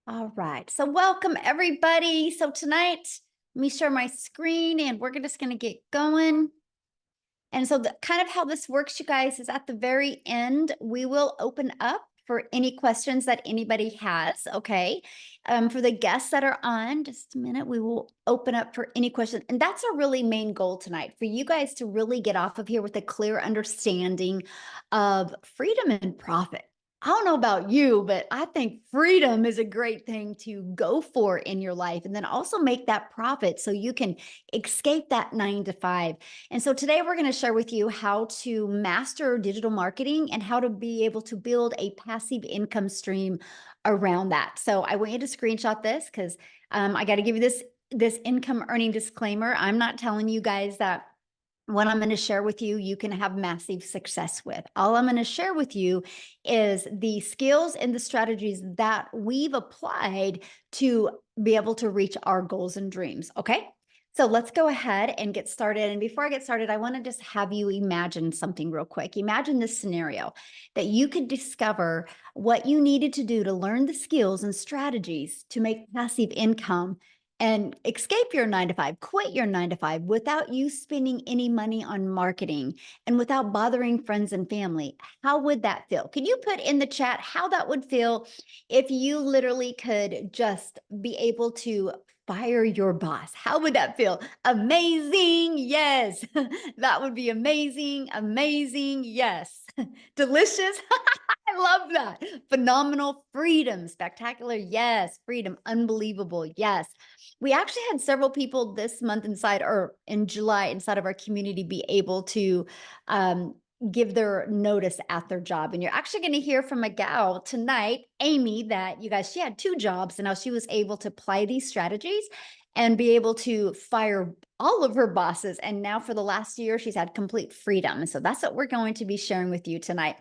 All right. So welcome everybody. So tonight, let me share my screen and we're just going to get going. And so the kind of how this works, you guys, is at the very end, we will open up for any questions that anybody has. Okay. For the guests that are on, just a minute, we will open up for any questions. And that's our really main goal tonight for you guys to really get off of here with a clear understanding of freedom and profit. I don't know about you, but I think freedom is a great thing to go for in your life and then also make that profit so you can escape that 9 to 5. And so today we're going to share with you how to master digital marketing and how to be able to build a passive income stream around that. So I want you to screenshot this because I got to give you this income earning disclaimer. I'm not telling you guys that what I'm going to share with you, you can have massive success with. All I'm going to share with you is the skills and the strategies that we've applied to be able to reach our goals and dreams. Okay. So let's go ahead and get started. And before I get started, I want to just have you imagine something real quick. Imagine this scenario that you could discover what you needed to do to learn the skills and strategies to make passive income and escape your 9 to 5, quit your 9 to 5 without you spending any money on marketing and without bothering friends and family. How would that feel? Can you put in the chat how that would feel if you literally could just be able to fire your boss? How would that feel? Amazing. Yes. That would be amazing. Amazing. Yes. Delicious. I love that. Phenomenal. Freedom. Spectacular. Yes. Freedom. Unbelievable. Yes. We actually had several people this month inside or in July inside of our community be able to give their notice at their job. And you're actually going to hear from a gal tonight, Amy, that you guys, she had 2 jobs and now she was able to apply these strategies and be able to fire all of her bosses. And now for the last year, she's had complete freedom. And so that's what we're going to be sharing with you tonight.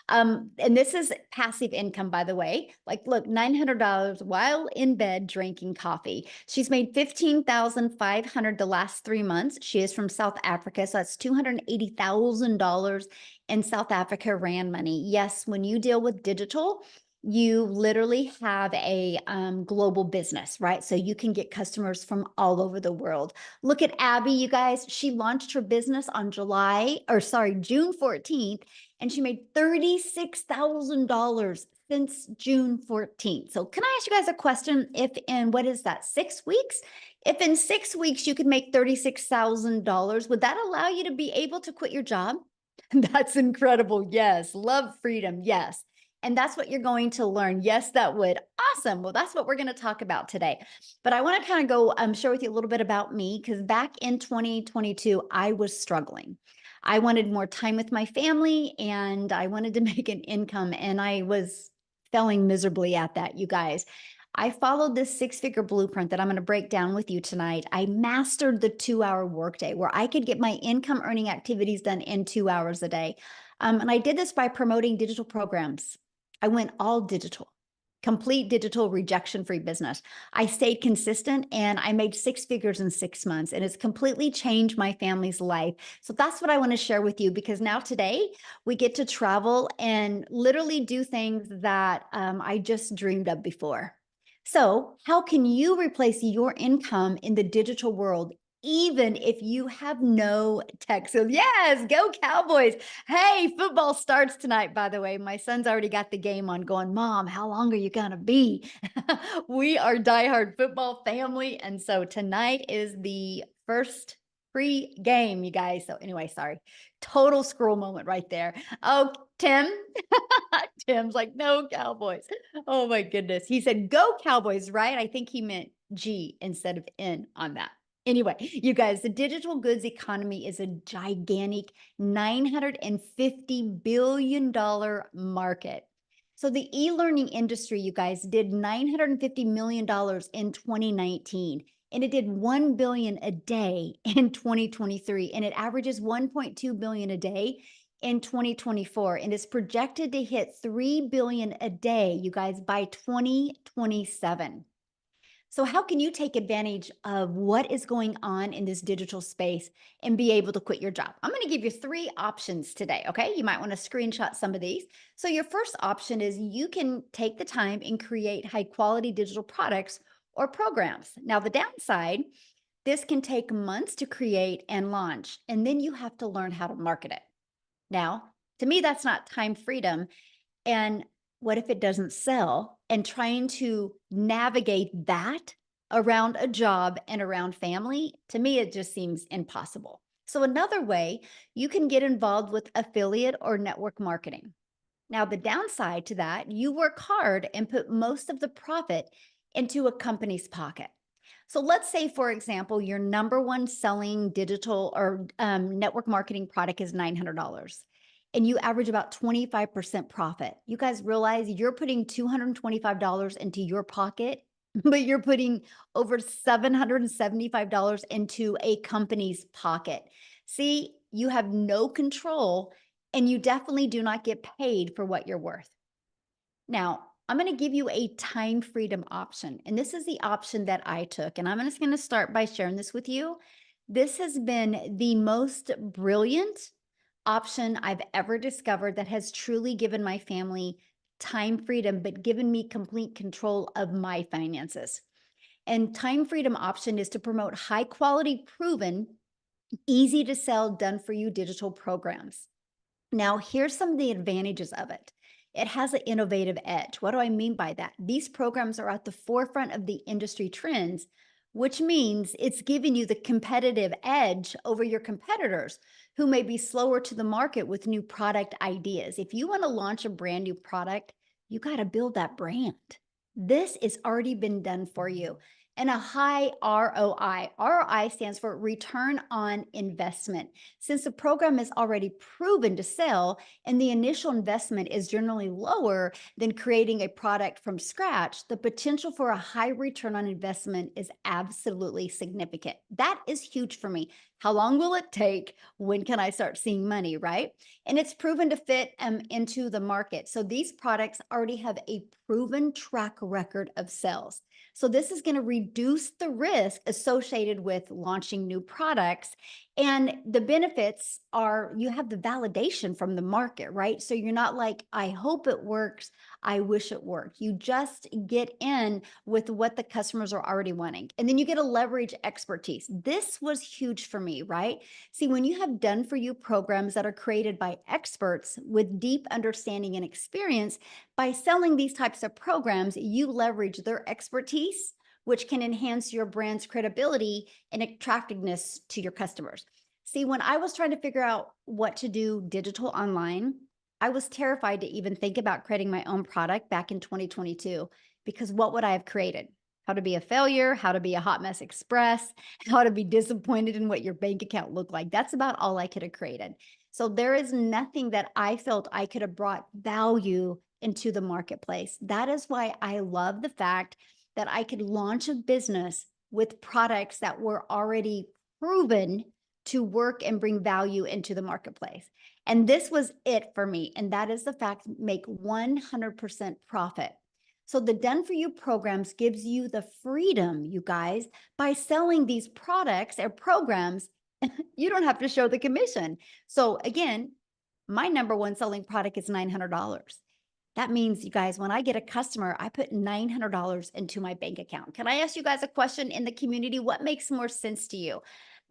And this is passive income, by the way. Like, look, $900 while in bed drinking coffee. She's made $15,500 the last 3 months. She is from South Africa, so that's $280,000 in South Africa rand money. Yes, when you deal with digital, you literally have a global business, right? So you can get customers from all over the world. Look at Abby, you guys. She launched her business on June 14th, and she made $36,000 since June 14th. So can I ask you guys a question? If in, what is that, 6 weeks? If in 6 weeks you could make $36,000, would that allow you to be able to quit your job? That's incredible. Yes. Love freedom. Yes. And that's what you're going to learn. Yes, that would. Awesome. Well, that's what we're going to talk about today. But I want to kind of go share with you a little bit about me because back in 2022, I was struggling. I wanted more time with my family and I wanted to make an income, and I was failing miserably at that, you guys. I followed this 6-figure blueprint that I'm going to break down with you tonight. I mastered the 2-hour workday where I could get my income earning activities done in 2 hours a day. And I did this by promoting digital programs. I went all digital, complete digital rejection free business. I stayed consistent and I made 6 figures in 6 months, and it's completely changed my family's life. So that's what I want to share with you because now today we get to travel and literally do things that I just dreamed of before. So, how can you replace your income in the digital world, even if you have no tech? So, yes, go Cowboys. Hey, football starts tonight, by the way. My son's already got the game on going, Mom, how long are you going to be? We are diehard football family. And so tonight is the first free game, you guys. So, anyway, sorry. Total scroll moment right there. Oh, Tim. Tim's like, no Cowboys. Oh my goodness. He said, go Cowboys, right? I think he meant G instead of N on that. Anyway, you guys, the digital goods economy is a gigantic $950 billion market. So the e-learning industry, you guys, did $950 million in 2019. And it did 1 billion a day in 2023. And it averages 1.2 billion a day in 2024 and is projected to hit 3 billion a day, you guys, by 2027. So, how can you take advantage of what is going on in this digital space and be able to quit your job? I'm going to give you three options today. Okay. You might want to screenshot some of these. So, your first option is you can take the time and create high quality digital products or programs. Now, the downside, this can take months to create and launch, and then you have to learn how to market it. Now, to me, that's not time freedom. And what if it doesn't sell? And trying to navigate that around a job and around family, to me, it just seems impossible. So, another way, you can get involved with affiliate or network marketing. Now, the downside to that, you work hard and put most of the profit into a company's pocket. So let's say, for example, your number one selling digital or network marketing product is $900 and you average about 25% profit. You guys realize you're putting $225 into your pocket, but you're putting over $775 into a company's pocket. See, you have no control and you definitely do not get paid for what you're worth. Now, I'm going to give you a time freedom option. And this is the option that I took. And I'm just going to start by sharing this with you. This has been the most brilliant option I've ever discovered that has truly given my family time freedom, but given me complete control of my finances. And time freedom option is to promote high quality, proven, easy to sell, done for you digital programs. Now, here's some of the advantages of it. It has an innovative edge. What do I mean by that? These programs are at the forefront of the industry trends, which means it's giving you the competitive edge over your competitors who may be slower to the market with new product ideas. If you want to launch a brand new product, you got to build that brand. This has already been done for you. And a high ROI. ROI stands for return on investment. Since the program is already proven to sell and the initial investment is generally lower than creating a product from scratch, the potential for a high return on investment is absolutely significant. That is huge for me. How long will it take? When can I start seeing money, right? And it's proven to fit into the market. So these products already have a proven track record of sales. So this is going to reduce the risk associated with launching new products. And the benefits are you have the validation from the market, right? So you're not like, I hope it works. I wish it worked. You just get in with what the customers are already wanting. And then you get to leverage expertise. This was huge for me, right? See, when you have done for you programs that are created by experts with deep understanding and experience, by selling these types of programs, you leverage their expertise, which can enhance your brand's credibility and attractiveness to your customers. See, when I was trying to figure out what to do digital online, I was terrified to even think about creating my own product back in 2022 because what would I have created? How to be a failure, how to be a hot mess express, how to be disappointed in what your bank account looked like. That's about all I could have created. So there is nothing that I felt I could have brought value into the marketplace. That is why I love the fact that I could launch a business with products that were already proven to work and bring value into the marketplace. And this was it for me. And that is the fact, make 100% profit. So the done for you programs gives you the freedom, you guys, by selling these products or programs, you don't have to show the commission. So again, my number one selling product is $900. That means, you guys, when I get a customer, I put $900 into my bank account. Can I ask you guys a question in the community? What makes more sense to you?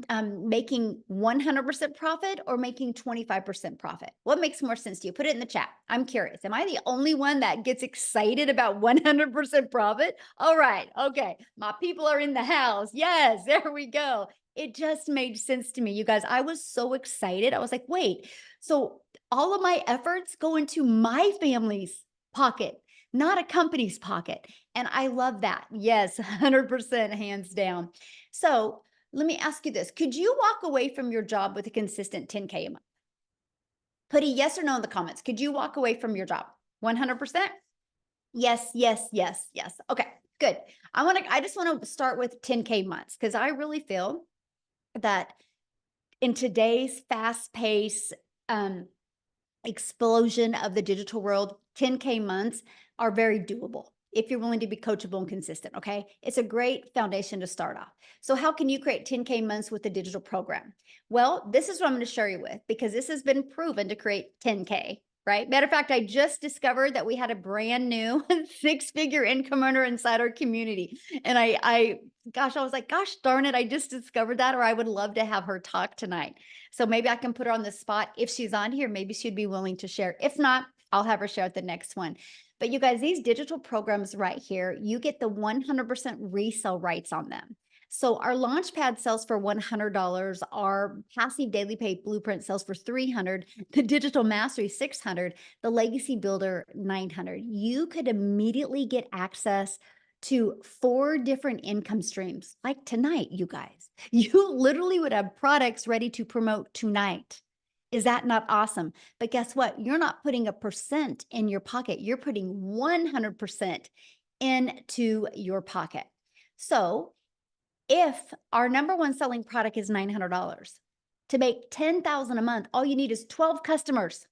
Making 100% profit or making 25% profit? What makes more sense to you? Put it in the chat. I'm curious. Am I the only one that gets excited about 100% profit? All right. Okay. My people are in the house. Yes, there we go. It just made sense to me. You guys, I was so excited. I was like, wait, so all of my efforts go into my family's pocket, not a company's pocket. And I love that. Yes, 100% hands down. So let me ask you this. Could you walk away from your job with a consistent 10K a month? Put a yes or no in the comments. Could you walk away from your job? 100%? Yes, yes, yes, yes. Okay, good. I just want to start with 10K months because I really feel that in today's fast pace explosion of the digital world, 10K months are very doable. if you're willing to be coachable and consistent, okay? It's a great foundation to start off. So how can you create 10K months with a digital program? Well, this is what I'm going to share you with, because this has been proven to create 10K, right? Matter of fact, I just discovered that we had a brand new 6-figure income earner inside our community. And gosh, I was like, gosh darn it, I just discovered that, or I would love to have her talk tonight. So maybe I can put her on the spot. If she's on here, maybe she'd be willing to share. If not, I'll have her share at the next one. But you guys, these digital programs right here, you get the 100% resale rights on them. So our Launchpad sells for $100. Our passive daily pay blueprint sells for $300. The digital mastery $600. The legacy builder $900. You could immediately get access to 4 different income streams like tonight, you guys. You literally would have products ready to promote tonight. Is that not awesome? But guess what? You're not putting a percent in your pocket. You're putting 100% into your pocket. So if our number one selling product is $900, to make $10,000 a month, all you need is 12 customers.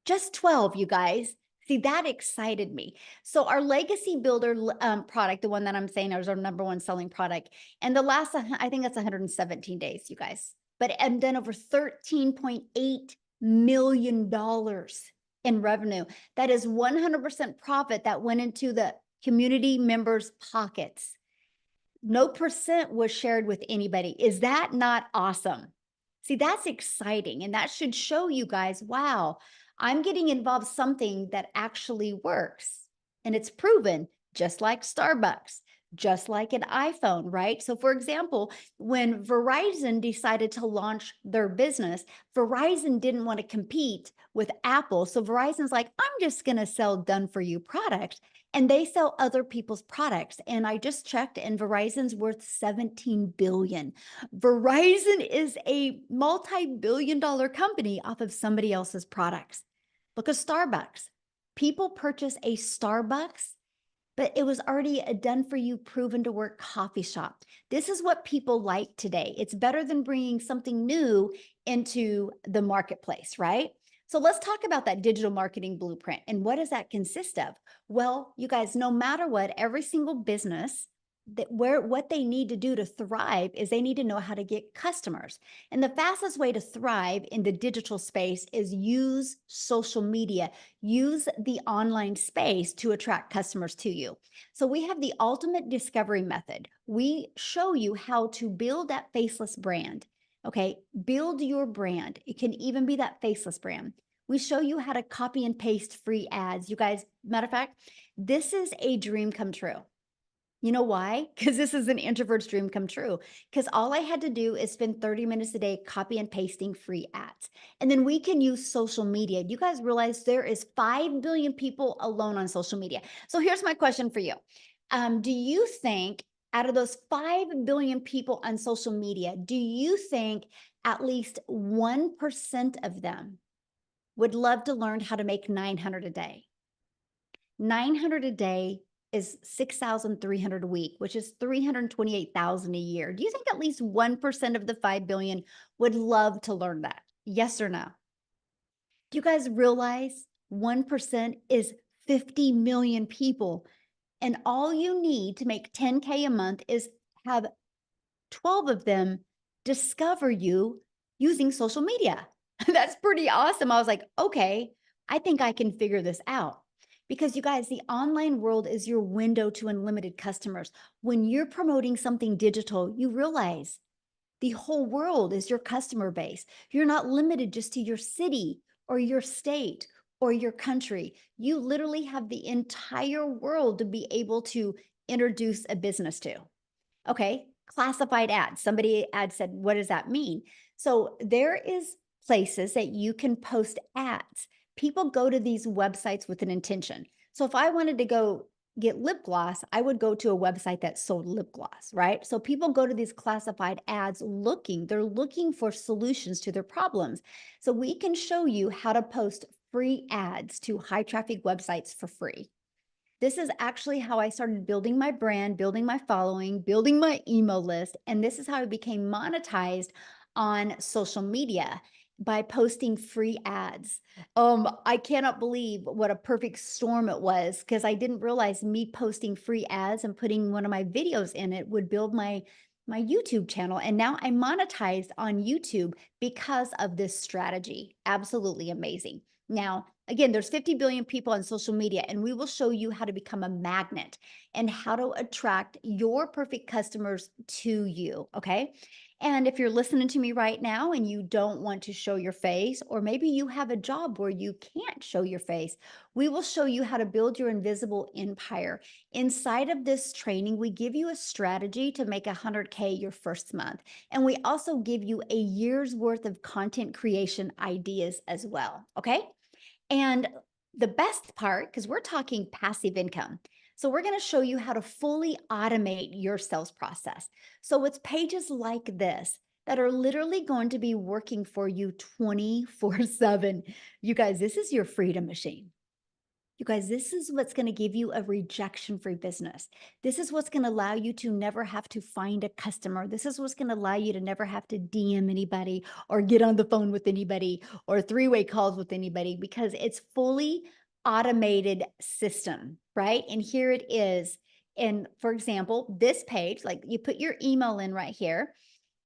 Just 12, you guys. See, that excited me. So our legacy builder product, the one that I'm saying is our number one selling product, and the last, I think that's 117 days, you guys. But and then over $13.8 million in revenue. That is 100% profit that went into the community members' pockets. No percent was shared with anybody. Is that not awesome? See, that's exciting. And that should show you guys, wow, I'm getting involved something that actually works. And it's proven, just like Starbucks, just like an iPhone, right? So for example, when Verizon decided to launch their business, Verizon didn't want to compete with Apple. So Verizon's like, I'm just going to sell done for you products. And they sell other people's products. And I just checked, and Verizon's worth 17 billion. Verizon is a multi-billion-dollar company off of somebody else's products. Look at Starbucks. People purchase a Starbucks, but it was already a done for you, proven to work coffee shop. This is what people like today. It's better than bringing something new into the marketplace, right? So let's talk about that digital marketing blueprint. And what does that consist of? Well, you guys, no matter what, every single business, what they need to do to thrive is they need to know how to get customers. And the fastest way to thrive in the digital space is use social media, use the online space to attract customers to you. So we have the ultimate discovery method. We show you how to build that faceless brand. Okay, build your brand. It can even be that faceless brand. We show you how to copy and paste free ads. You guys, matter of fact, this is a dream come true. You know why? Because this is an introvert's dream come true. Because all I had to do is spend 30 minutes a day copy and pasting free ads. And then we can use social media. You guys realize there is 5 billion people alone on social media. So here's my question for you. Do you think out of those 5 billion people on social media, do you think at least 1% of them would love to learn how to make 900 a day? 900 a day is 6,300 a week, which is 328,000 a year. Do you think at least 1% of the 5 billion would love to learn that? Yes or no? Do you guys realize 1% is 50 million people? And all you need to make 10K a month is have 12 of them discover you using social media. That's pretty awesome. I was like, okay, I think I can figure this out. Because you guys, the online world is your window to unlimited customers. When you're promoting something digital, you realize the whole world is your customer base. You're not limited just to your city or your state or your country. You literally have the entire world to be able to introduce a business to. Okay, classified ads. Somebody ad said, what does that mean? So there is places that you can post ads. People go to these websites with an intention. So if I wanted to go get lip gloss, I would go to a website that sold lip gloss, right? So people go to these classified ads they're looking for solutions to their problems. So we can show you how to post free ads to high traffic websites for free. This is actually how I started building my brand, building my following, building my email list. And this is how I became monetized on social media. by posting free ads. I cannot believe what a perfect storm it was because I didn't realize me posting free ads and putting one of my videos in it would build my YouTube channel. And now I monetized on YouTube because of this strategy. Absolutely amazing. Now, again, there's 50 billion people on social media, and we will show you how to become a magnet and how to attract your perfect customers to you. Okay. And if you're listening to me right now and you don't want to show your face, or maybe you have a job where you can't show your face, we will show you how to build your invisible empire. Inside of this training, we give you a strategy to make 100K your first month. And we also give you a year's worth of content creation ideas as well. Okay. And the best part, because we're talking passive income. So we're going to show you how to fully automate your sales process. So it's pages like this that are literally going to be working for you 24/7. You guys, this is your freedom machine. You guys, this is what's going to give you a rejection-free business. This is what's going to allow you to never have to find a customer. This is what's going to allow you to never have to DM anybody or get on the phone with anybody or three-way calls with anybody because it's fully automated system, right? And here it is. And for example, this page, like you put your email in right here,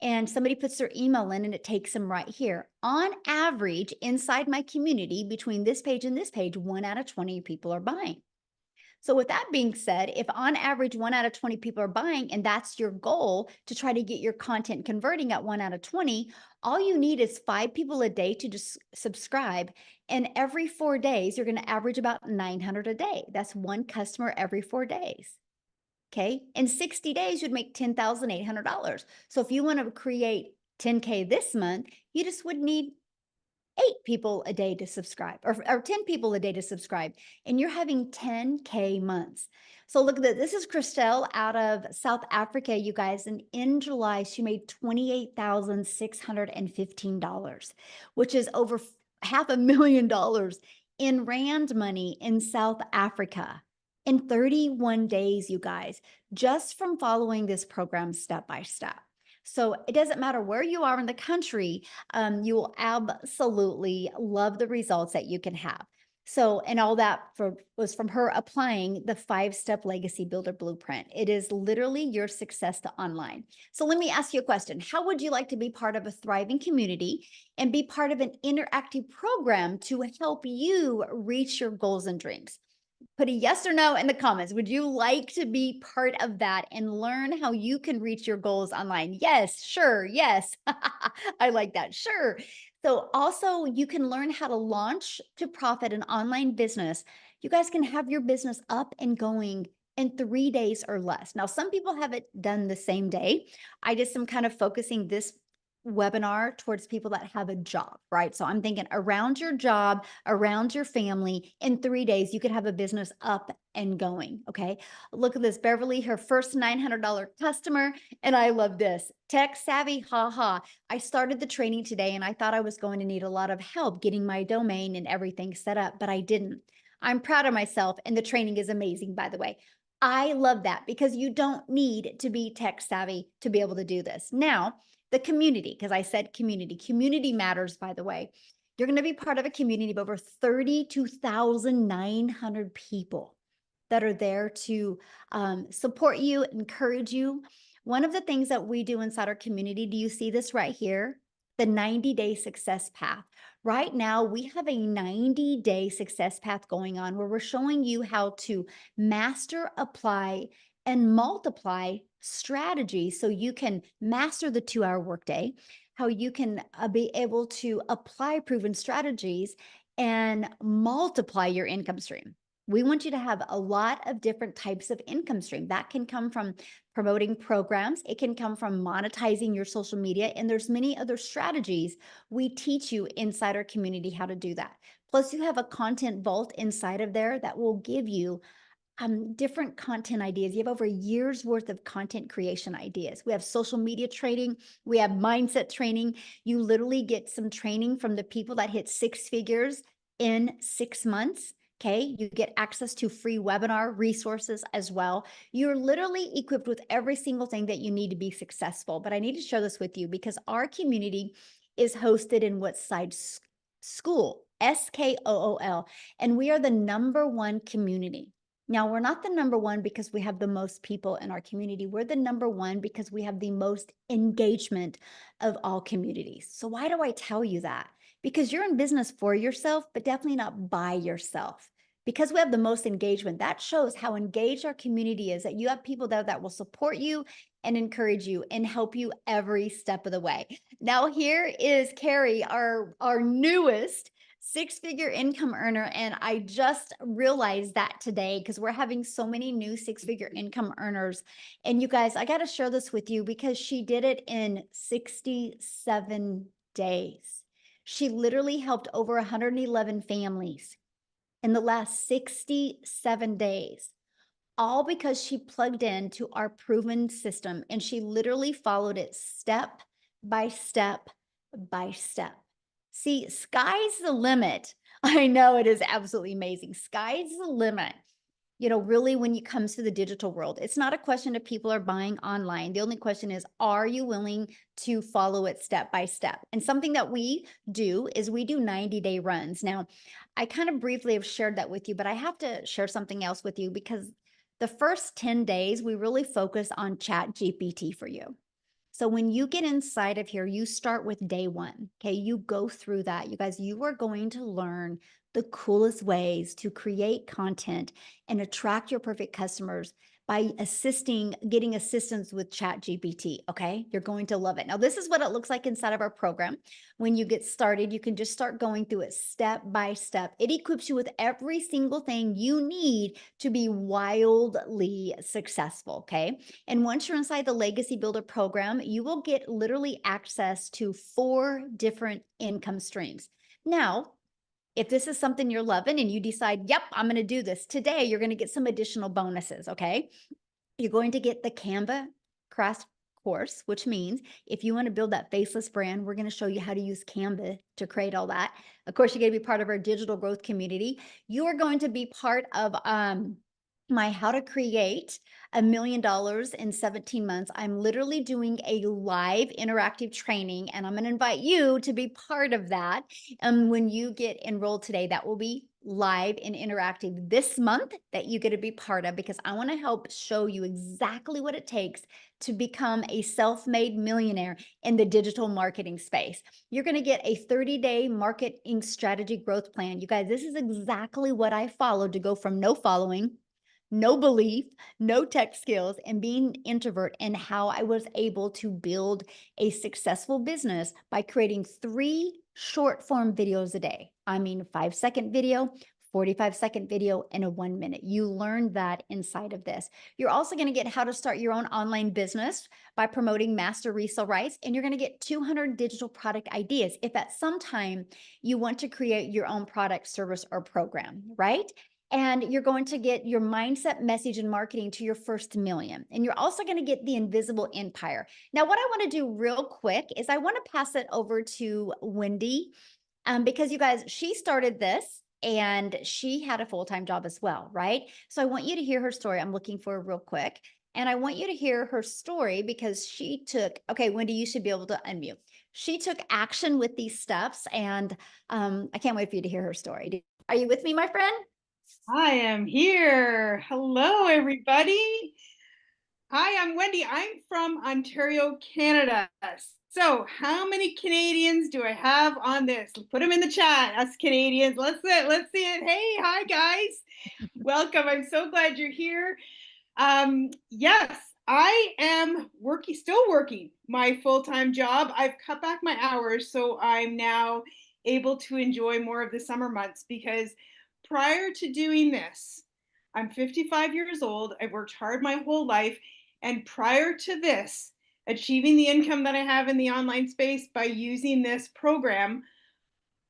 and somebody puts their email in and it takes them right here. On average, inside my community, between this page and this page, 1 out of 20 people are buying. So with that being said, if on average 1 out of 20 people are buying, and that's your goal to try to get your content converting at 1 out of 20, all you need is 5 people a day to just subscribe. And every 4 days, you're going to average about 900 a day. That's one customer every 4 days. Okay. In 60 days, you'd make $10,800. So if you want to create 10K this month, you just would need 8 people a day to subscribe or 10 people a day to subscribe. And you're having 10K months. So look at this. This is Christelle out of South Africa, you guys. And in July, she made $28,615, which is over $500,000 in Rand money in South Africa in 31 days, you guys, just from following this program step by step. So it doesn't matter where you are in the country, you will absolutely love the results that you can have. So, and all that was from her applying the 5-step legacy builder blueprint. It is literally your success to online. So let me ask you a question. How would you like to be part of a thriving community and be part of an interactive program to help you reach your goals and dreams? Put a yes or no in the comments. Would you like to be part of that and learn how you can reach your goals online? Yes, sure, yes. I like that. Sure. So also you can learn how to launch to profit an online business. You guys can have your business up and going in 3 days or less. Now, some people have it done the same day. I just am kind of focusing this webinar towards people that have a job, right? So I'm thinking around your job, around your family, in 3 days, you could have a business up and going. Okay. Look at this. Beverly, her first $900 customer. And I love this. Tech savvy, haha. I started the training today and I thought I was going to need a lot of help getting my domain and everything set up, but I didn't. I'm proud of myself and the training is amazing, by the way. I love that because you don't need to be tech savvy to be able to do this. Now, the community, because I said community matters, by the way. You're going to be part of a community of over 32,900 people that are there to support you, encourage you. One of the things that we do inside our community, do you see this right here? The 90-day success path. Right now, we have a 90-day success path going on where we're showing you how to master, apply, and multiply strategies so you can master the 2-hour workday, how you can be able to apply proven strategies and multiply your income stream. We want you to have a lot of different types of income stream. That can come from promoting programs. It can come from monetizing your social media. And there's many other strategies we teach you inside our community how to do that. Plus, you have a content vault inside of there that will give you different content ideas. You have over a year's worth of content creation ideas. We have social media training. We have mindset training. You literally get some training from the people that hit 6 figures in 6 months. Okay. You get access to free webinar resources as well. You're literally equipped with every single thing that you need to be successful. But I need to share this with you because our community is hosted in Woodside School, SKOOL, and we are the #1 community. Now, we're not the #1 because we have the most people in our community. We're the #1 because we have the most engagement of all communities. So why do I tell you that? Because you're in business for yourself, but definitely not by yourself. Because we have the most engagement, that shows how engaged our community is, that you have people there that will support you and encourage you and help you every step of the way. Now, here is Carrie, our newest six-figure income earner. And I just realized that today because we're having so many new six-figure income earners. And you guys, I got to share this with you because she did it in 67 days. She literally helped over 111 families in the last 67 days, all because she plugged into our proven system and she literally followed it step by step by step. See, sky's the limit. I know it is absolutely amazing. Sky's the limit. Really when it comes to the digital world, it's not a question of people are buying online. The only question is, are you willing to follow it step by step? And something that we do is we do 90-day runs. Now, I kind of briefly have shared that with you, but I have to share something else with you because the first 10 days, we really focus on Chat GPT for you. So when you get inside of here, you start with day one. Okay. You go through that. You guys, you are going to learn the coolest ways to create content and attract your perfect customers by getting assistance with Chat GPT. Okay. You're going to love it. Now, this is what it looks like inside of our program. When you get started, you can just start going through it step by step. It equips you with every single thing you need to be wildly successful. Okay. And once you're inside the Legacy Builder program, you will get literally access to 4 different income streams. Now, if this is something you're loving and you decide, yep, I'm going to do this today, you're going to get some additional bonuses. Okay. You're going to get the Canva crash course, which means if you want to build that faceless brand, we're going to show you how to use Canva to create all that. Of course, you're going to be part of our digital growth community. You are going to be part of my How to Create $1 million in 17 months. I'm literally doing a live interactive training, and I'm going to invite you to be part of that. When you get enrolled today, that will be live and interactive this month that you get to be part of, because I want to help show you exactly what it takes to become a self-made millionaire in the digital marketing space. You're going to get a 30-day marketing strategy growth plan. You guys, this is exactly what I followed to go from no following, no belief, no tech skills, and being an introvert, and how I was able to build a successful business by creating 3 short form videos a day. I mean, 5-second video, 45-second video, and a 1-minute. You learn that inside of this. You're also going to get how to start your own online business by promoting master resale rights, and you're going to get 200 digital product ideas if at some time you want to create your own product, service, or program, right? And you're going to get your mindset, message, and marketing to your first million. And you're also going to get the invisible empire. Now, what I want to do real quick is I want to pass it over to Wendy, because you guys, she started this and she had a full-time job as well, right? So I want you to hear her story. I'm looking for real quick. And I want you to hear her story because okay, Wendy, you should be able to unmute. She took action with these steps, and I can't wait for you to hear her story. Are you with me, my friend? I am here. Hello, everybody. Hi, I'm Wendy. I'm from Ontario, Canada. So, how many Canadians do I have on this? Put them in the chat. Us Canadians. Let's see it. Let's see it. Hey, hi, guys. Welcome. I'm so glad you're here. Yes, I am still working my full-time job. I've cut back my hours, so I'm now able to enjoy more of the summer months, because prior to doing this, I'm 55 years old. I've worked hard my whole life. And prior to this, achieving the income that I have in the online space by using this program,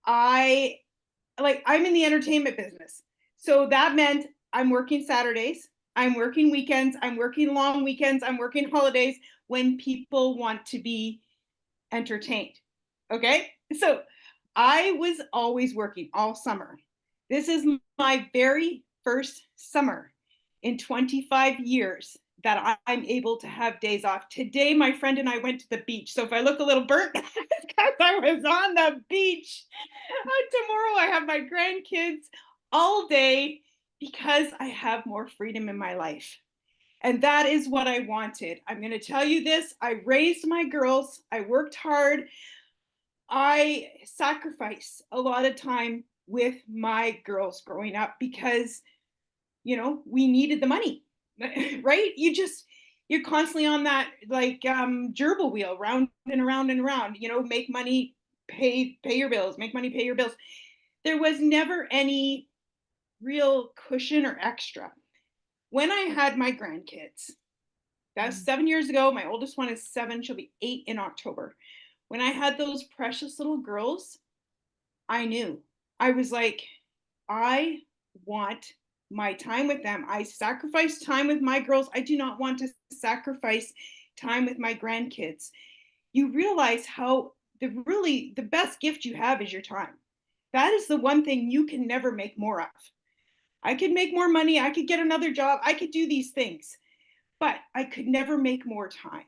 I'm in the entertainment business. So that meant I'm working Saturdays, I'm working weekends, I'm working long weekends, I'm working holidays when people want to be entertained. Okay? So I was always working all summer. This is my very first summer in 25 years that I'm able to have days off. Today, my friend and I went to the beach. So if I look a little burnt, it's because I was on the beach. Tomorrow, I have my grandkids all day because I have more freedom in my life. And that is what I wanted. I'm going to tell you this. I raised my girls. I worked hard. I sacrificed a lot of time with my girls growing up because, we needed the money, right? You're constantly on that like gerbil wheel, round and around and around, make money, pay your bills, make money, pay your bills. There was never any real cushion or extra. When I had my grandkids, that was 7 years ago. My oldest one is 7. She'll be 8 in October. When I had those precious little girls, I knew. I was like, I want my time with them. I sacrificed time with my girls. I do not want to sacrifice time with my grandkids. You realize how the best gift you have is your time. That is the one thing you can never make more of. I could make more money. I could get another job. I could do these things, but I could never make more time.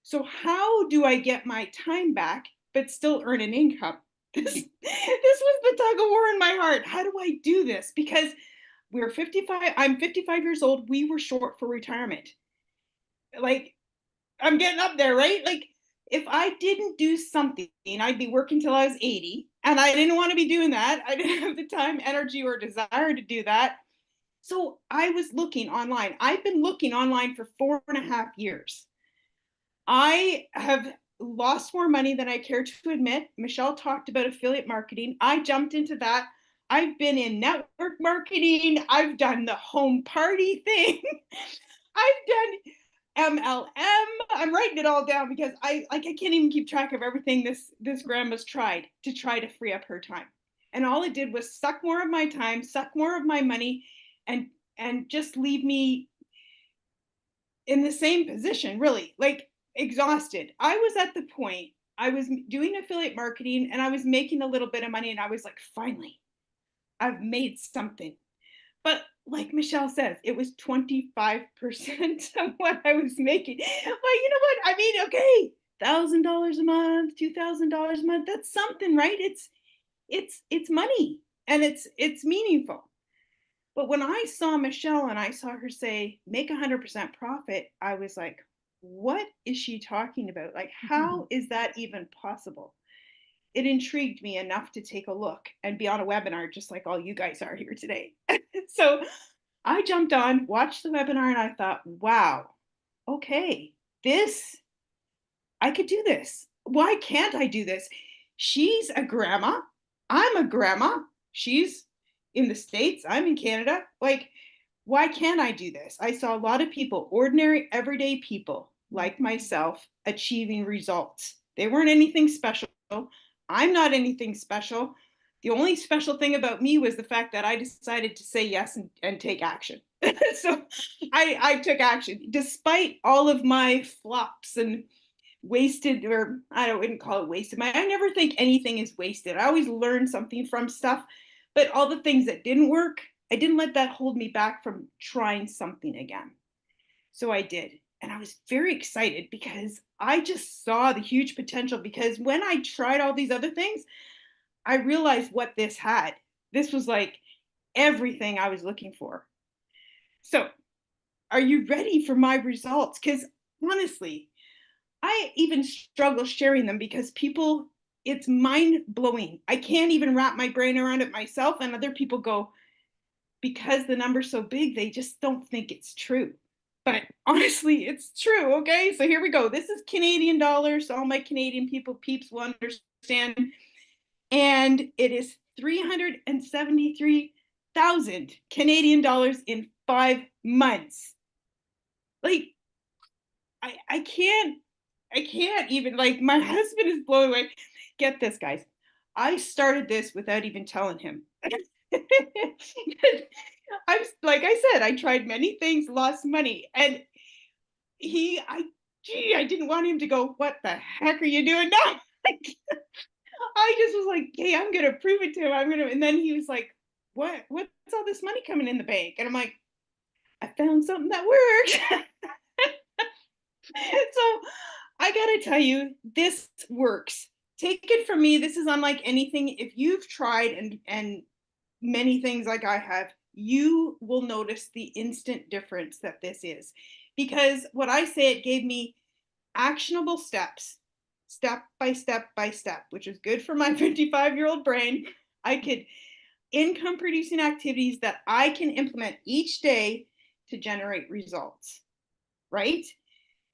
So how do I get my time back but still earn an income? This was the tug of war in my heart. How do I do this? Because we're 55, I'm 55 years old. We were short for retirement. Like, I'm getting up there, right? Like, if I didn't do something, I'd be working till I was 80, and I didn't want to be doing that. I didn't have the time, energy, or desire to do that. So I was looking online. I've been looking online for 4.5 years. I have lost more money than I care to admit. Michelle talked about affiliate marketing. I jumped into that. I've been in network marketing. I've done the home party thing. I've done MLM. I'm writing it all down because I can't even keep track of everything this grandma's tried to try to free up her time. And all it did was suck more of my time, suck more of my money, and just leave me in the same position, really, like exhausted. I was at the point, I was doing affiliate marketing and I was making a little bit of money, and I was like, finally, I've made something. But like Michelle says, it was 25% of what I was making. But you know what? I mean, okay, $1,000 a month, $2,000 a month, that's something, right? It's money, and it's meaningful. But when I saw Michelle and I saw her say, make 100% profit, I was like, what is she talking about? Like, how is that even possible? It intrigued me enough to take a look and be on a webinar, just like all you guys are here today. So I jumped on, watched the webinar, and I thought, wow, okay, I could do this. Why can't I do this? She's a grandma. I'm a grandma. She's in the States. I'm in Canada. Like, why can't I do this? I saw a lot of people, ordinary, everyday people like myself, achieving results. They weren't anything special. I'm not anything special. The only special thing about me was the fact that I decided to say yes and take action. So I took action despite all of my flops and wasted, or wouldn't call it wasted. I never think anything is wasted. I always learn something from stuff, but all the things that didn't work, I didn't let that hold me back from trying something again. So I did. And I was very excited because I just saw the huge potential, because when I tried all these other things, I realized what this had. This was like everything I was looking for. So, are you ready for my results? Because honestly, I even struggle sharing them because people, it's mind blowing. I can't even wrap my brain around it myself. And other people go, because the number's so big, they just don't think it's true. But honestly, it's true. Okay. So here we go. This is Canadian dollars. So all my Canadian peeps will understand. And it is 373,000 Canadian dollars in 5 months. Like, I can't even, like, my husband is blown away. Get this, guys. I started this without even telling him. I was, like I said, I tried many things, lost money, and I didn't want him to go, what the heck are you doing now? I just was like, hey, I'm gonna prove it to him. And then he was like, what's all this money coming in the bank? And I'm like, I found something that works. So I gotta tell you, this works. Take it from me. This is unlike anything. If you've tried and many things like I have, you will notice the instant difference that this is. Because what I say, it gave me actionable steps, step by step, which is good for my 55-year-old brain. I could income producing activities that I can implement each day to generate results, right?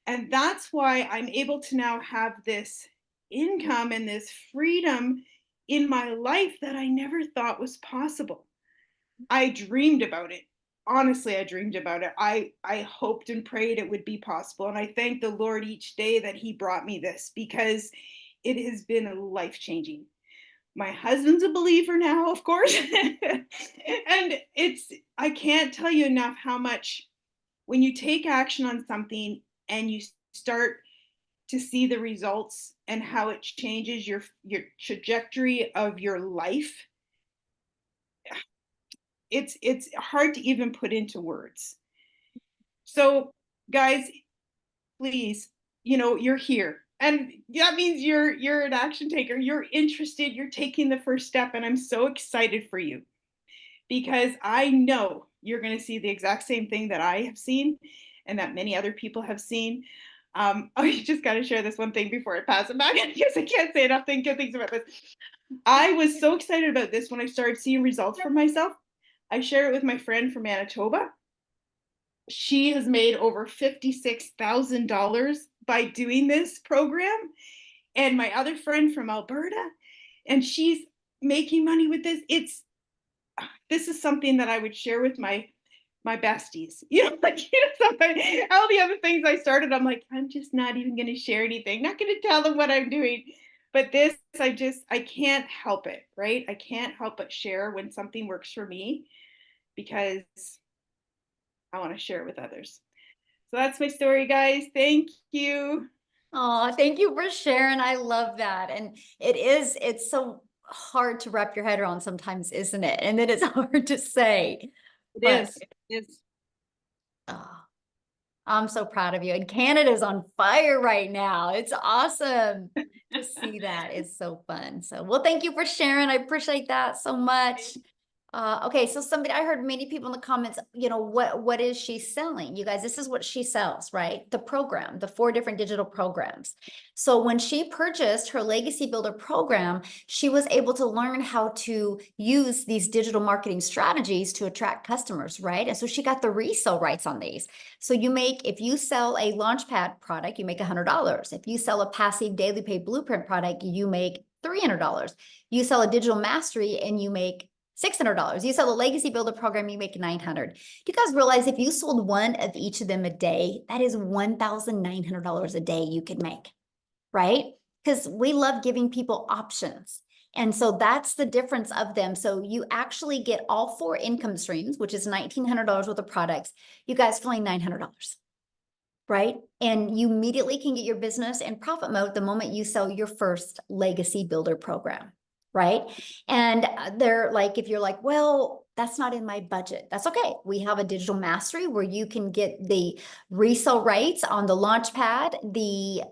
And that's why I'm able to now have this income and this freedom in my life that I never thought was possible. I dreamed about it. Honestly, I dreamed about it. I hoped and prayed it would be possible. And I thank the Lord each day that He brought me this, because it has been life changing. My husband's a believer now, of course. And I can't tell you enough how much, when you take action on something and you start to see the results and how it changes your trajectory of your life, it's hard to even put into words. So guys, please, you're here, and that means you're an action taker, you're interested, you're taking the first step, and I'm so excited for you, because I know you're going to see the exact same thing that I have seen and that many other people have seen. I just got to share this one thing before I pass it back, because I can't say enough good things about this. I was so excited about this when I started seeing results for myself. I share it with my friend from Manitoba. She has made over $56,000 by doing this program. And my other friend from Alberta, and she's making money with this. This is something that I would share with my besties. All the other things I started, I'm like, I'm just not even going to share anything. Not going to tell them what I'm doing. But this, I can't help it, right? I can't help but share when something works for me, because I want to share it with others. So that's my story, guys. Thank you. Oh, thank you for sharing. I love that. And it's so hard to wrap your head around sometimes, isn't it? And then it's hard to say. It But is. It is. oh, I'm so proud of you. And Canada's on fire right now. It's awesome to see that. It's so fun. So, well, thank you for sharing. I appreciate that so much. Okay, so I heard many people in the comments, what is she selling? You guys, this is what she sells, right? The program, the 4 different digital programs. So when she purchased her Legacy Builder program, she was able to learn how to use these digital marketing strategies to attract customers, right? And so she got the resale rights on these. So if you sell a Launchpad product, you make $100. If you sell a passive daily pay blueprint product, you make $300. You sell a digital mastery and you make $600. You sell a Legacy Builder program, you make $900. Do you guys realize if you sold one of each of them a day, that is $1,900 a day you could make, right? Because we love giving people options. And so that's the difference of them. So you actually get all 4 income streams, which is $1,900 worth of products. You guys for only $900, right? And you immediately can get your business in profit mode the moment you sell your first Legacy Builder program, right? And they're like, if you're like, well, that's not in my budget, that's okay. We have a digital mastery where you can get the resale rights on the Launchpad, the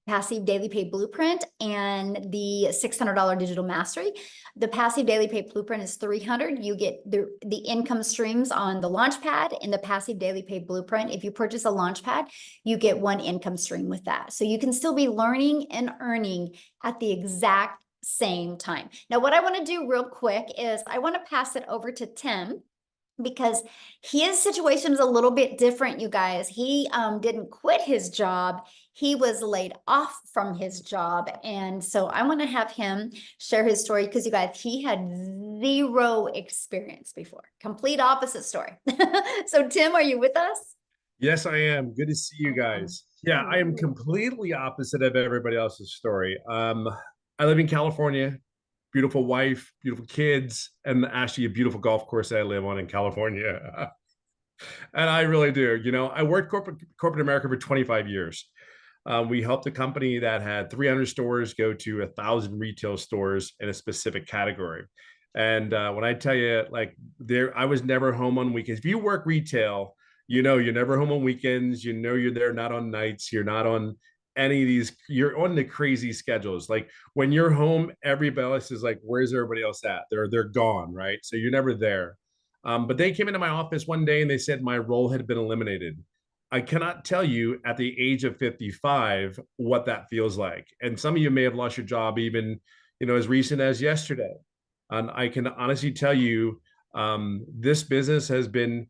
passive daily pay blueprint, and the $600 digital mastery. The passive daily pay blueprint is $300. You get the income streams on the Launchpad and the passive daily pay blueprint. If you purchase a Launchpad, you get 1 income stream with that. So you can still be learning and earning at the exact same time. Now, what I want to do real quick is I want to pass it over to Tim, because his situation is a little bit different, you guys. He didn't quit his job. He was laid off from his job. And so I want to have him share his story, because you guys, he had 0 experience before. Complete opposite story. So Tim, are you with us? Yes, I am. Good to see you guys. Yeah, I am completely opposite of everybody else's story. I live in California, beautiful wife, beautiful kids, and actually a beautiful golf course that I live on in California. And I really do. I worked corporate America for 25 years. We helped a company that had 300 stores go to 1,000 retail stores in a specific category. And when I tell you, like, I was never home on weekends. If you work retail, You know, you're never home on weekends. You know, you're there not on nights. You're not on any of these. You're on the crazy schedules. Like when you're home, everybody else is like, "Where's everybody else at?" They're gone, right? So you're never there. But they came into my office one day and they said my role had been eliminated. I cannot tell you at the age of 55 what that feels like. And some of you may have lost your job even, as recent as yesterday. And I can honestly tell you, this business has been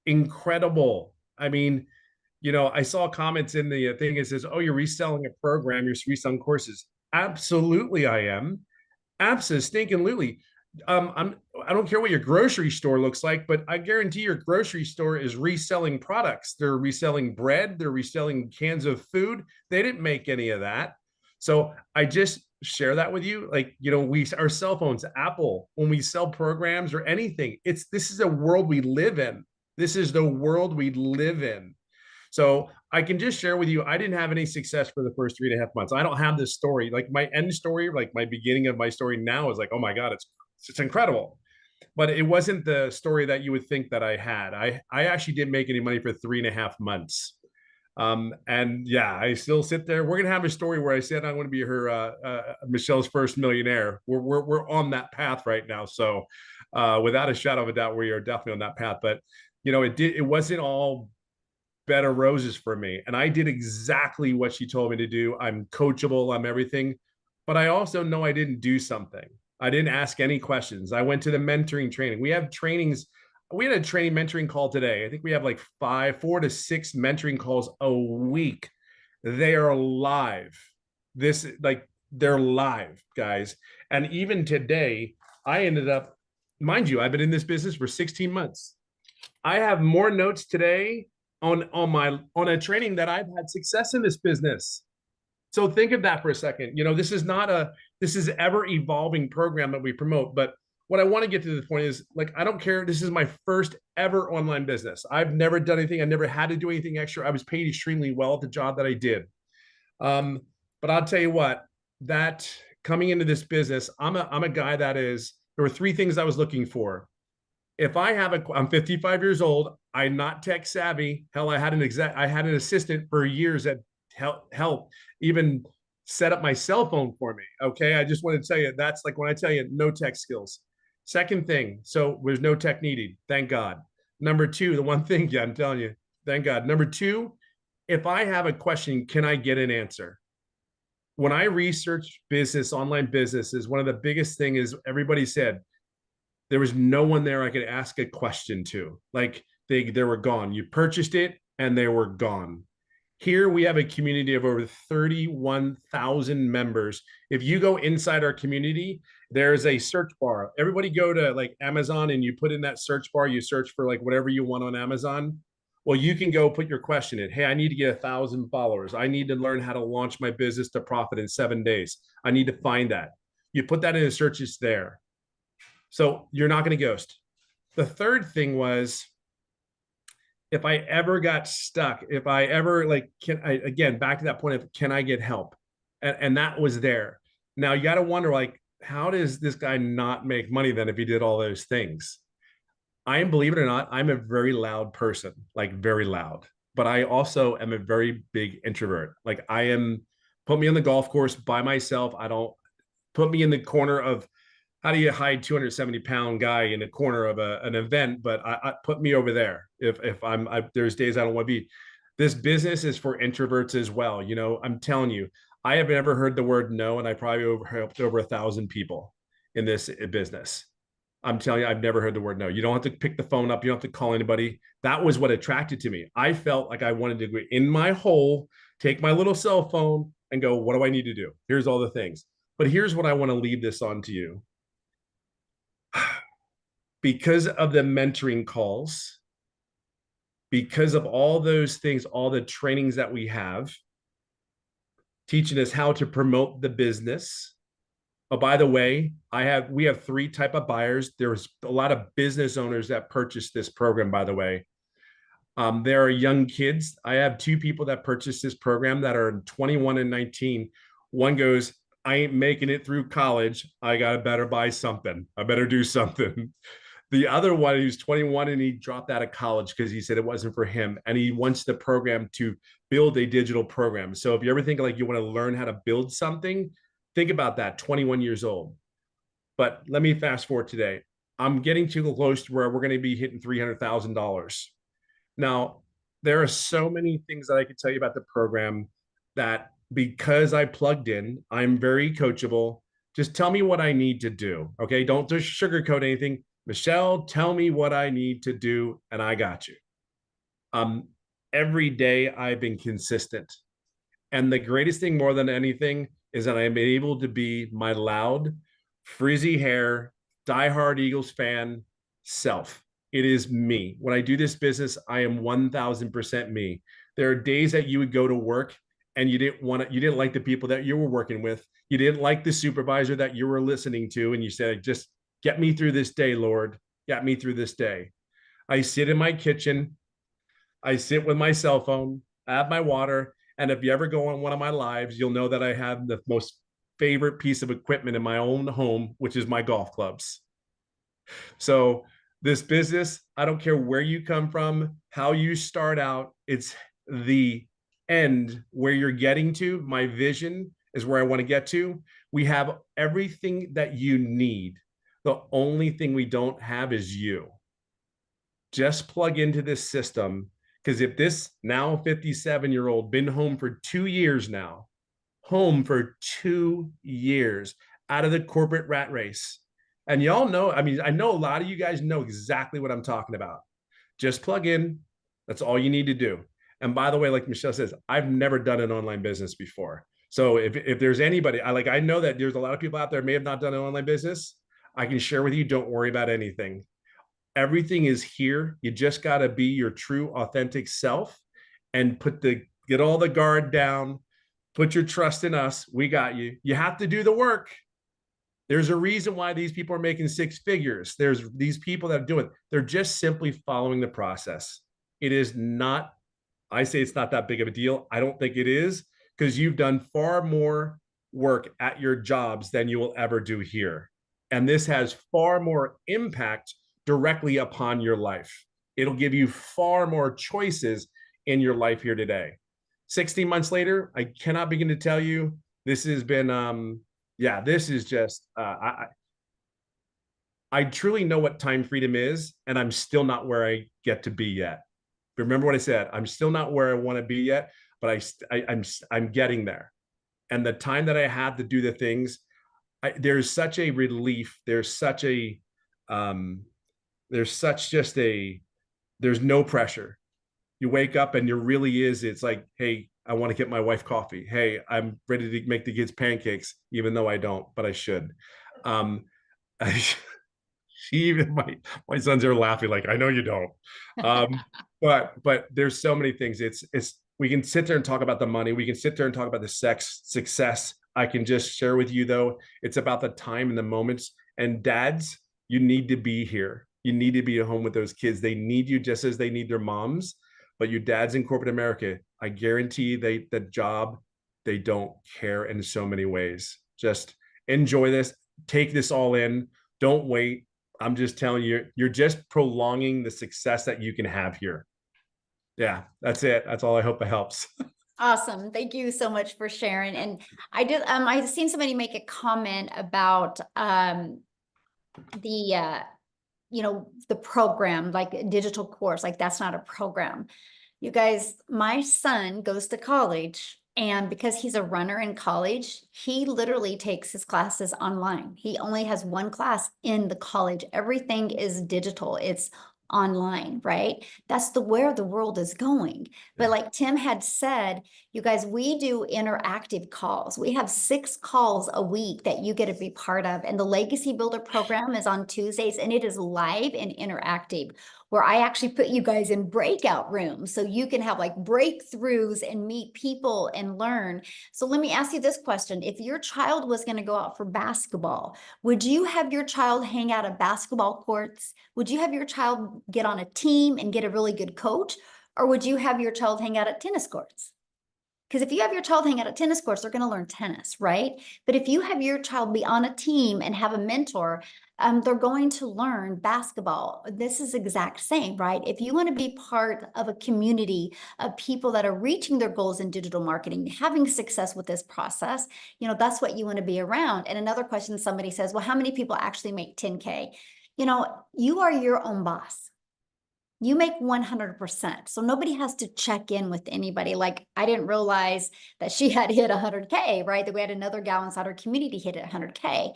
incredible. I mean, I saw comments in the thing. It says, "Oh, you're reselling a program. You're reselling courses." Absolutely, I am. Absolutely. I don't care what your grocery store looks like, but I guarantee your grocery store is reselling products. They're reselling bread. They're reselling cans of food. They didn't make any of that. So I just share that with you. Like, our cell phones, Apple, when we sell programs or anything, this is a world we live in. This is the world we live in. So I can just share with you, I didn't have any success for the first 3.5 months. I don't have this story. Like my end story, like my beginning of my story now is like, oh my God, it's incredible. But it wasn't the story that you would think that I had. I actually didn't make any money for 3.5 months. And yeah, I still sit there. We're gonna have a story where I said I'm going to be her Michelle's first millionaire. We're on that path right now. So without a shadow of a doubt, we are definitely on that path. But it wasn't all bed of roses for me. And I did exactly what she told me to do. I'm coachable, I'm everything. But I also know I didn't do something. I didn't ask any questions. I went to the mentoring training. We have trainings. We had a training mentoring call today. I think we have like 4 to 6 mentoring calls a week. They are live. They're live, guys. And even today, I ended up, mind you, I've been in this business for 16 months. I have more notes today on a training that I've had success in this business. So think of that for a second. This is ever evolving program that we promote. But what I want to get to the point is, like, I don't care. This is my first ever online business. I've never done anything. I never had to do anything extra. I was paid extremely well at the job that I did. But I'll tell you what, that coming into this business, I'm a guy there were 3 things I was looking for. If I'm 55 years old, I'm not tech savvy. Hell, I had an assistant for years that help even set up my cell phone for me. Okay. I just want to tell you, that's like when I tell you no tech skills. Second thing, so there's no tech needed. Thank God. Number 2, the one thing, yeah, I'm telling you, thank God. Number 2, if I have a question, can I get an answer? When I research online businesses, one of the biggest thing is everybody said, there was no one there I could ask a question to. Like they were gone. You purchased it and they were gone. Here we have a community of over 31,000 members. If you go inside our community, there's a search bar. Everybody go to like Amazon and you put in that search bar, you search for like whatever you want on Amazon. Well, you can go put your question in. Hey, I need to get 1,000 followers. I need to learn how to launch my business to profit in 7 days. I need to find that. You put that in the search, it's there. So you're not going to ghost. The third thing was, if I ever got stuck, if I ever again, back to that point of, can I get help? And that was there. Now you got to wonder, like, how does this guy not make money then if he did all those things? Believe it or not, I'm a very loud person, like very loud, but I also am a very big introvert. Like put me on the golf course by myself. I don't put me in the corner of, how do you hide 270-pound guy in the corner of an event? But I put me over there. If there's days I don't want to be. This business is for introverts as well. I'm telling you, I have never heard the word no, and I probably helped over 1,000 people in this business. I'm telling you, I've never heard the word no. You don't have to pick the phone up. You don't have to call anybody. That was what attracted to me. I felt like I wanted to go in my hole, take my little cell phone and go, what do I need to do? Here's all the things. But here's what I want to leave this on to you. Because of the mentoring calls, because of all those things, all the trainings that we have, teaching us how to promote the business. Oh, by the way, we have 3 type of buyers. There's a lot of business owners that purchase this program, by the way. There are young kids. I have 2 people that purchased this program that are 21 and 19. One goes, I ain't making it through college. I better buy something. I better do something. The other one, he was 21 and he dropped out of college because he said it wasn't for him. And he wants the program to build a digital program. So if you ever think like you want to learn how to build something, think about that, 21 years old. But let me fast forward today. I'm getting too close to where we're going to be hitting $300,000. Now, there are so many things that I could tell you about the program that because I plugged in, I'm very coachable. Just tell me what I need to do. Okay. Don't just sugarcoat anything. Michelle, tell me what I need to do, and I got you. Um, every day I've been consistent. And the greatest thing more than anything is that I'm able to be my loud, frizzy hair, diehard Eagles fan self. It is me. When I do this business, I am 1000% me. There are days that you would go to work and you didn't like the people that you were working with. You didn't like the supervisor that you were listening to. And you said, just get me through this day, Lord. Get me through this day. I sit in my kitchen. I sit with my cell phone. I have my water. And if you ever go on one of my lives, you'll know that I have the most favorite piece of equipment in my own home, which is my golf clubs. So this business, I don't care where you come from, how you start out, it's the end where you're getting to. My vision is where I want to get to. We have everything that you need. The only thing we don't have is you. Just plug into this system, because if this now 57-year-old been home for 2 years now, home for 2 years out of the corporate rat race. And y'all know, I mean, I know a lot of you guys know exactly what I'm talking about. Just plug in. That's all you need to do. And by the way, like Michelle says, I've never done an online business before. So if there's anybody, I know that there's a lot of people out there may have not done an online business. I can share with you, don't worry about anything. Everything is here. You just got to be your true, authentic self and get all the guard down. Put your trust in us. We got you. You have to do the work. There's a reason why these people are making six figures. There's these people that do it. They're just simply following the process. It is not, I say it's not that big of a deal. I don't think it is, because you've done far more work at your jobs than you will ever do here. And this has far more impact directly upon your life. It'll give you far more choices in your life here today. 16 months later, I cannot begin to tell you, this has been, this is just, I truly know what time freedom is, and I'm still not where I get to be yet. Remember what I said, I'm still not where I want to be yet, but I'm getting there. And the time that I have to do the things, there's such a relief. There's no pressure. You wake up and it's like, hey, I want to get my wife coffee. Hey, I'm ready to make the kids pancakes, even though I don't, but I should. Even my sons are laughing like, I know you don't. But there's so many things. We can sit there and talk about the money. We can sit there and talk about the success. I can just share with you, though, it's about the time and the moments. And dads, you need to be here. You need to be at home with those kids. They need you just as they need their moms. But you dads in corporate America, I guarantee they don't care in so many ways. Just enjoy this. Take this all in. Don't wait. I'm just telling you, you're just prolonging the success that you can have here. Yeah, that's it. That's all. I hope it helps. Awesome. Thank you so much for sharing. And I've seen somebody make a comment about the program, like a digital course, like that's not a program. You guys, my son goes to college, and because he's a runner in college, he literally takes his classes online. He only has one class in the college. Everything is digital. It's online, right? That's where the world is going. But like Tim had said, you guys, we do interactive calls. We have 6 calls a week that you get to be part of. And the Legacy Builder program is on Tuesdays, and it is live and interactive, where I actually put you guys in breakout rooms so you can have like breakthroughs and meet people and learn. So let me ask you this question. If your child was going to go out for basketball, would you have your child hang out at basketball courts? Would you have your child get on a team and get a really good coach? Or would you have your child hang out at tennis courts? Because if you have your child hang out at tennis courts, they're going to learn tennis, right? But if you have your child be on a team and have a mentor, they're going to learn basketball. This is exact same, right? If you want to be part of a community of people that are reaching their goals in digital marketing, having success with this process, you know, that's what you want to be around. And another question somebody says, well, how many people actually make 10K? You know, you are your own boss. You make 100%. So nobody has to check in with anybody. Like, I didn't realize that she had hit 100K, right? That we had another gal inside our community hit at 100K.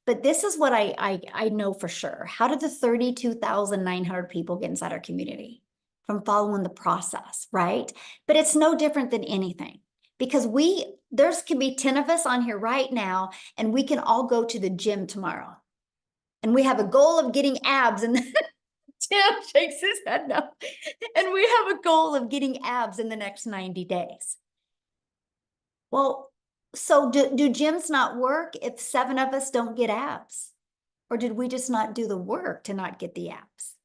But this is what I know for sure. How did the 32,900 people get inside our community? From following the process, right? But it's no different than anything, because there's can be 10 of us on here right now, and we can all go to the gym tomorrow. And we have a goal of getting abs, and Tim shakes his head no. And we have a goal of getting abs in the next 90 days. Well, so do gyms not work if 7 of us don't get abs? Or did we just not do the work to not get the abs?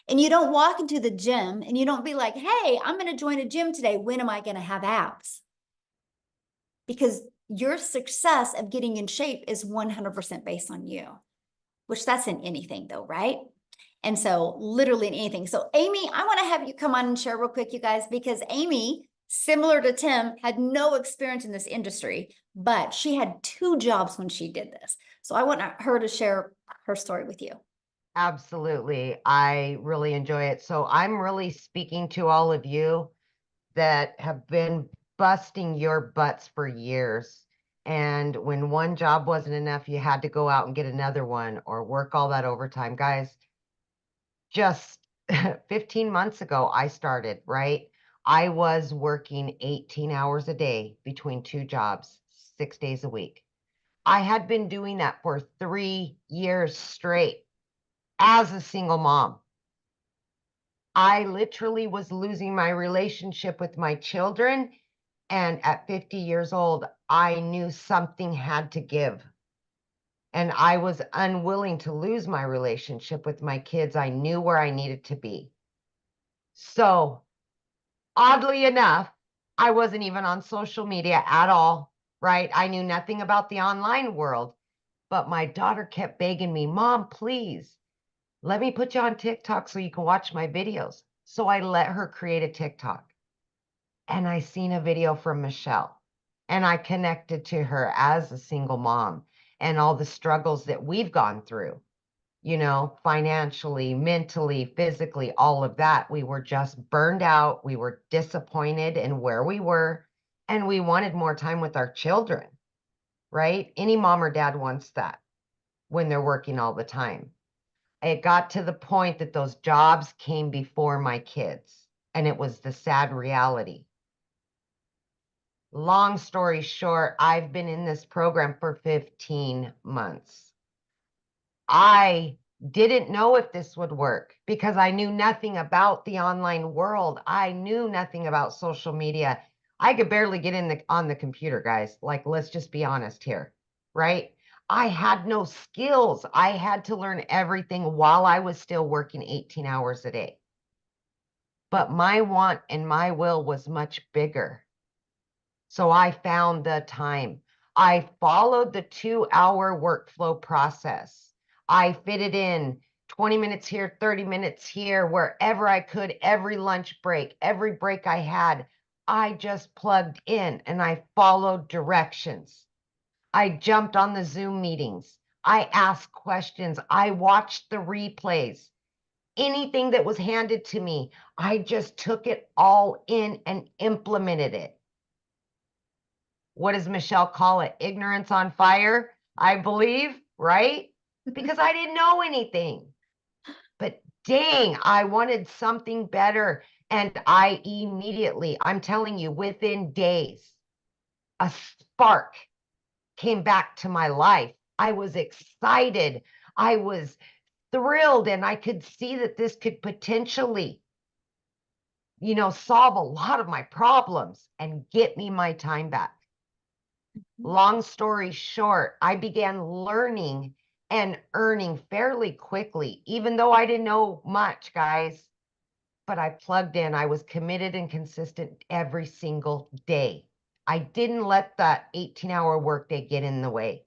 And you don't walk into the gym and you don't be like, hey, I'm going to join a gym today. When am I going to have abs? Because your success of getting in shape is 100% based on you, which that's in anything though, right? And so literally in anything. So Amy, I want to have you come on and share real quick, you guys, because Amy, similar to Tim, had no experience in this industry, but she had 2 jobs when she did this. So I want her to share her story with you. Absolutely. I really enjoy it. So I'm really speaking to all of you that have been busting your butts for years. And when one job wasn't enough, you had to go out and get another one or work all that overtime. Guys, just 15 months ago, I started, right? I was working 18 hours a day between 2 jobs, 6 days a week. I had been doing that for 3 years straight as a single mom. I literally was losing my relationship with my children. And at 50 years old, I knew something had to give. And I was unwilling to lose my relationship with my kids. I knew where I needed to be. So, oddly enough, I wasn't even on social media at all, right? I knew nothing about the online world, but my daughter kept begging me, Mom, please, let me put you on TikTok so you can watch my videos. So I let her create a TikTok. And I seen a video from Michelle, and I connected to her as a single mom and all the struggles that we've gone through, you know, financially, mentally, physically, all of that. We were just burned out. We were disappointed in where we were, and we wanted more time with our children, right? Any mom or dad wants that when they're working all the time. It got to the point that those jobs came before my kids, and it was the sad reality. Long story short, I've been in this program for 15 months. I didn't know if this would work because I knew nothing about the online world. I knew nothing about social media. I could barely get on the computer, guys. Like, let's just be honest here, right? I had no skills. I had to learn everything while I was still working 18 hours a day. But my want and my will was much bigger. So I found the time. I followed the 2-hour workflow process. I fitted in 20 minutes here, 30 minutes here, wherever I could, every lunch break, every break I had. I just plugged in and I followed directions. I jumped on the Zoom meetings. I asked questions. I watched the replays. Anything that was handed to me, I just took it all in and implemented it. What does Michelle call it? Ignorance on fire, I believe, right? Because I didn't know anything. But dang, I wanted something better. And I immediately, I'm telling you, within days, a spark came back to my life. I was excited. I was thrilled. And I could see that this could potentially, you know, solve a lot of my problems and get me my time back. Long story short, I began learning and earning fairly quickly, even though I didn't know much, guys. but I plugged in. I was committed and consistent every single day. I didn't let that 18-hour workday get in the way.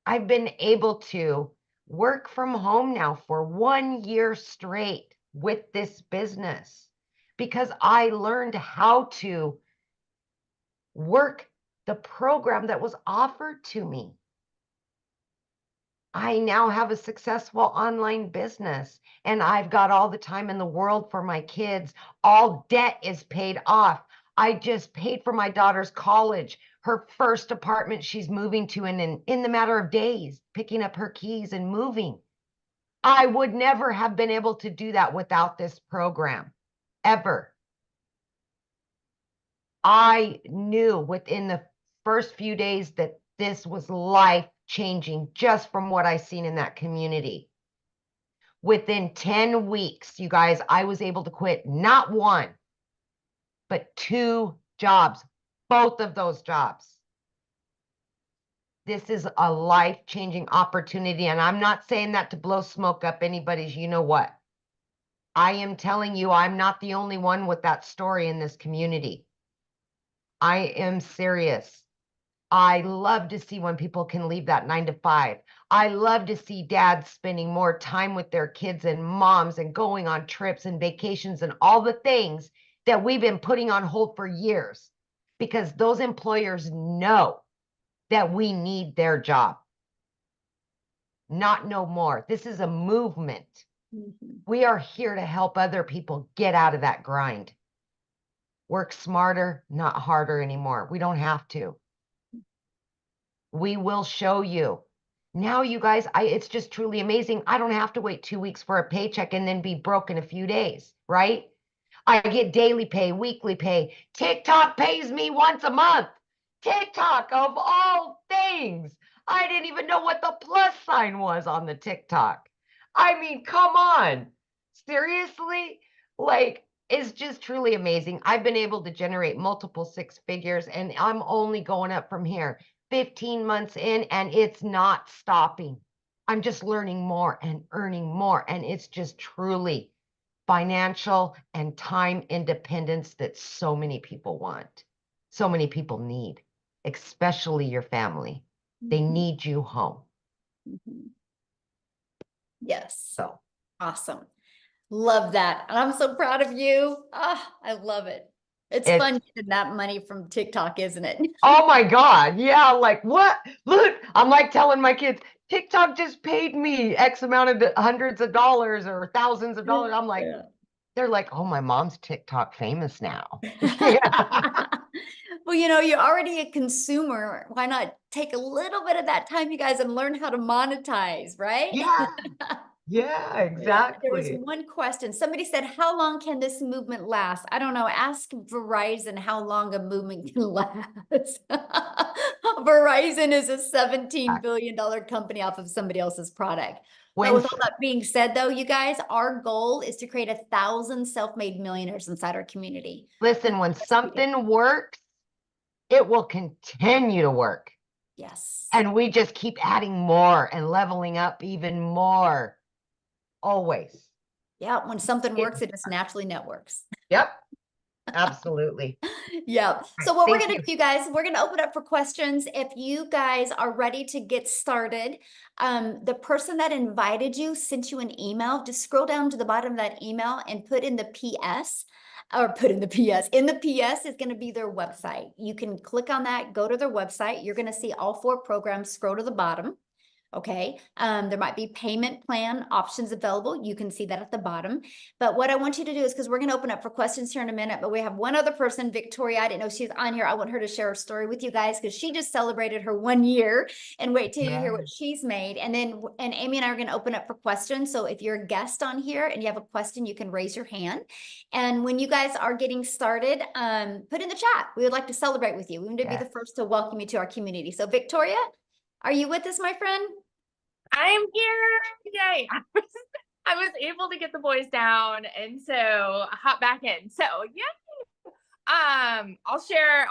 I've been able to work from home now for 1 year straight with this business because I learned how to work the program that was offered to me. I now have a successful online business and I've got all the time in the world for my kids. All debt is paid off. I just paid for my daughter's college, her first apartment she's moving to in the matter of days, picking up her keys and moving. I would never have been able to do that without this program, ever. I knew within the first few days that this was life changing just from what I seen in that community. Within 10 weeks, you guys, I was able to quit not one, but 2 jobs, both of those jobs. This is a life-changing opportunity, and I'm not saying that to blow smoke up anybody's, you know what. I am telling you, I'm not the only one with that story in this community. I am serious. I love to see when people can leave that 9 to 5. I love to see dads spending more time with their kids and moms and going on trips and vacations and all the things that we've been putting on hold for years because those employers know that we need their job. Not no more. This is a movement. We are here to help other people get out of that grind. Work smarter, not harder anymore. We don't have to. We will show you. Now, you guys, it's just truly amazing. I don't have to wait 2 weeks for a paycheck and then be broke in a few days, right? I get daily pay, weekly pay. TikTok pays me once a month. TikTok, of all things. I didn't even know what the plus sign was on the TikTok. I mean, come on. Seriously? Like, it's just truly amazing. I've been able to generate multiple 6 figures, and I'm only going up from here. 15 months in, and it's not stopping. I'm just learning more and earning more, and it's just truly financial and time independence that so many people want, so many people need, especially your family. They need you home. Yes. So awesome. Love that. And I'm so proud of you. Ah, I love it. It's fun getting that money from TikTok, isn't it? Oh my God. Yeah. Like what? Look, I'm like telling my kids, TikTok just paid me X amount of hundreds of dollars or thousands of dollars. I'm like, they're like, oh, my mom's TikTok famous now. Well, you're already a consumer. Why not take a little bit of that time, you guys, and learn how to monetize, right? Yeah. Yeah, exactly. There was one question. Somebody said, how long can this movement last? I don't know. Ask Verizon how long a movement can last. Verizon is a $17 billion company off of somebody else's product. But with all that being said, though, you guys, our goal is to create 1,000 self-made millionaires inside our community. Listen, when something works, it will continue to work. Yes. And we just keep adding more and leveling up even more. Always. Yeah, when something works, it just naturally networks. Yep. Absolutely. Yeah. So what we're going to do, you guys, we're going to open up for questions. If you guys are ready to get started, the person that invited you sent you an email. Just scroll down to the bottom of that email and put in the PS. Or put in the PS. In the PS is going to be their website. You can click on that, go to their website. You're going to see all 4 programs. Scroll to the bottom. Okay. There might be payment plan options available. You can see that at the bottom. But what I want you to do is, because we're going to open up for questions here in a minute, but we have one other person, Victoria. I didn't know she's on here. I want her to share her story with you guys because she just celebrated her 1 year, and wait till you hear what she's made. And then, and Amy and I are going to open up for questions. So if you're a guest on here and you have a question, you can raise your hand. And when you guys are getting started, put in the chat. We would like to celebrate with you. We want to be the first to welcome you to our community. So Victoria, are you with us, my friend? I am here. Yay. I was able to get the boys down and so hop back in. So yeah.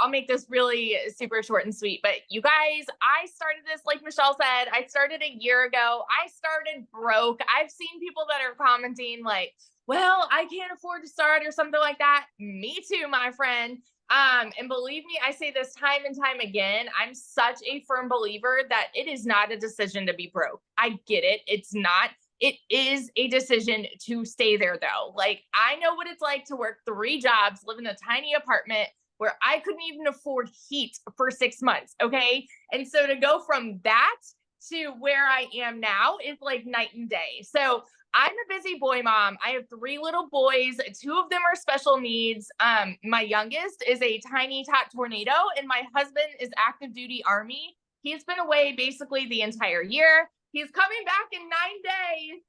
I'll make this really super short and sweet, but you guys, I started this, like Michelle said, I started a year ago. I started broke. I've seen people that are commenting like, well, I can't afford to start or something like that. Me too, my friend. And believe me, I say this time and time again, I'm such a firm believer that it is not a decision to be broke. I get it. It's not. It is a decision to stay there though. Like, I know what it's like to work 3 jobs, live in a tiny apartment where I couldn't even afford heat for 6 months. Okay. And so to go from that to where I am now is like night and day. So I'm a busy boy mom. I have 3 little boys. 2 of them are special needs. My youngest is a tiny tot tornado, and my husband is active duty Army. He's been away basically the entire year. He's coming back in 9 days.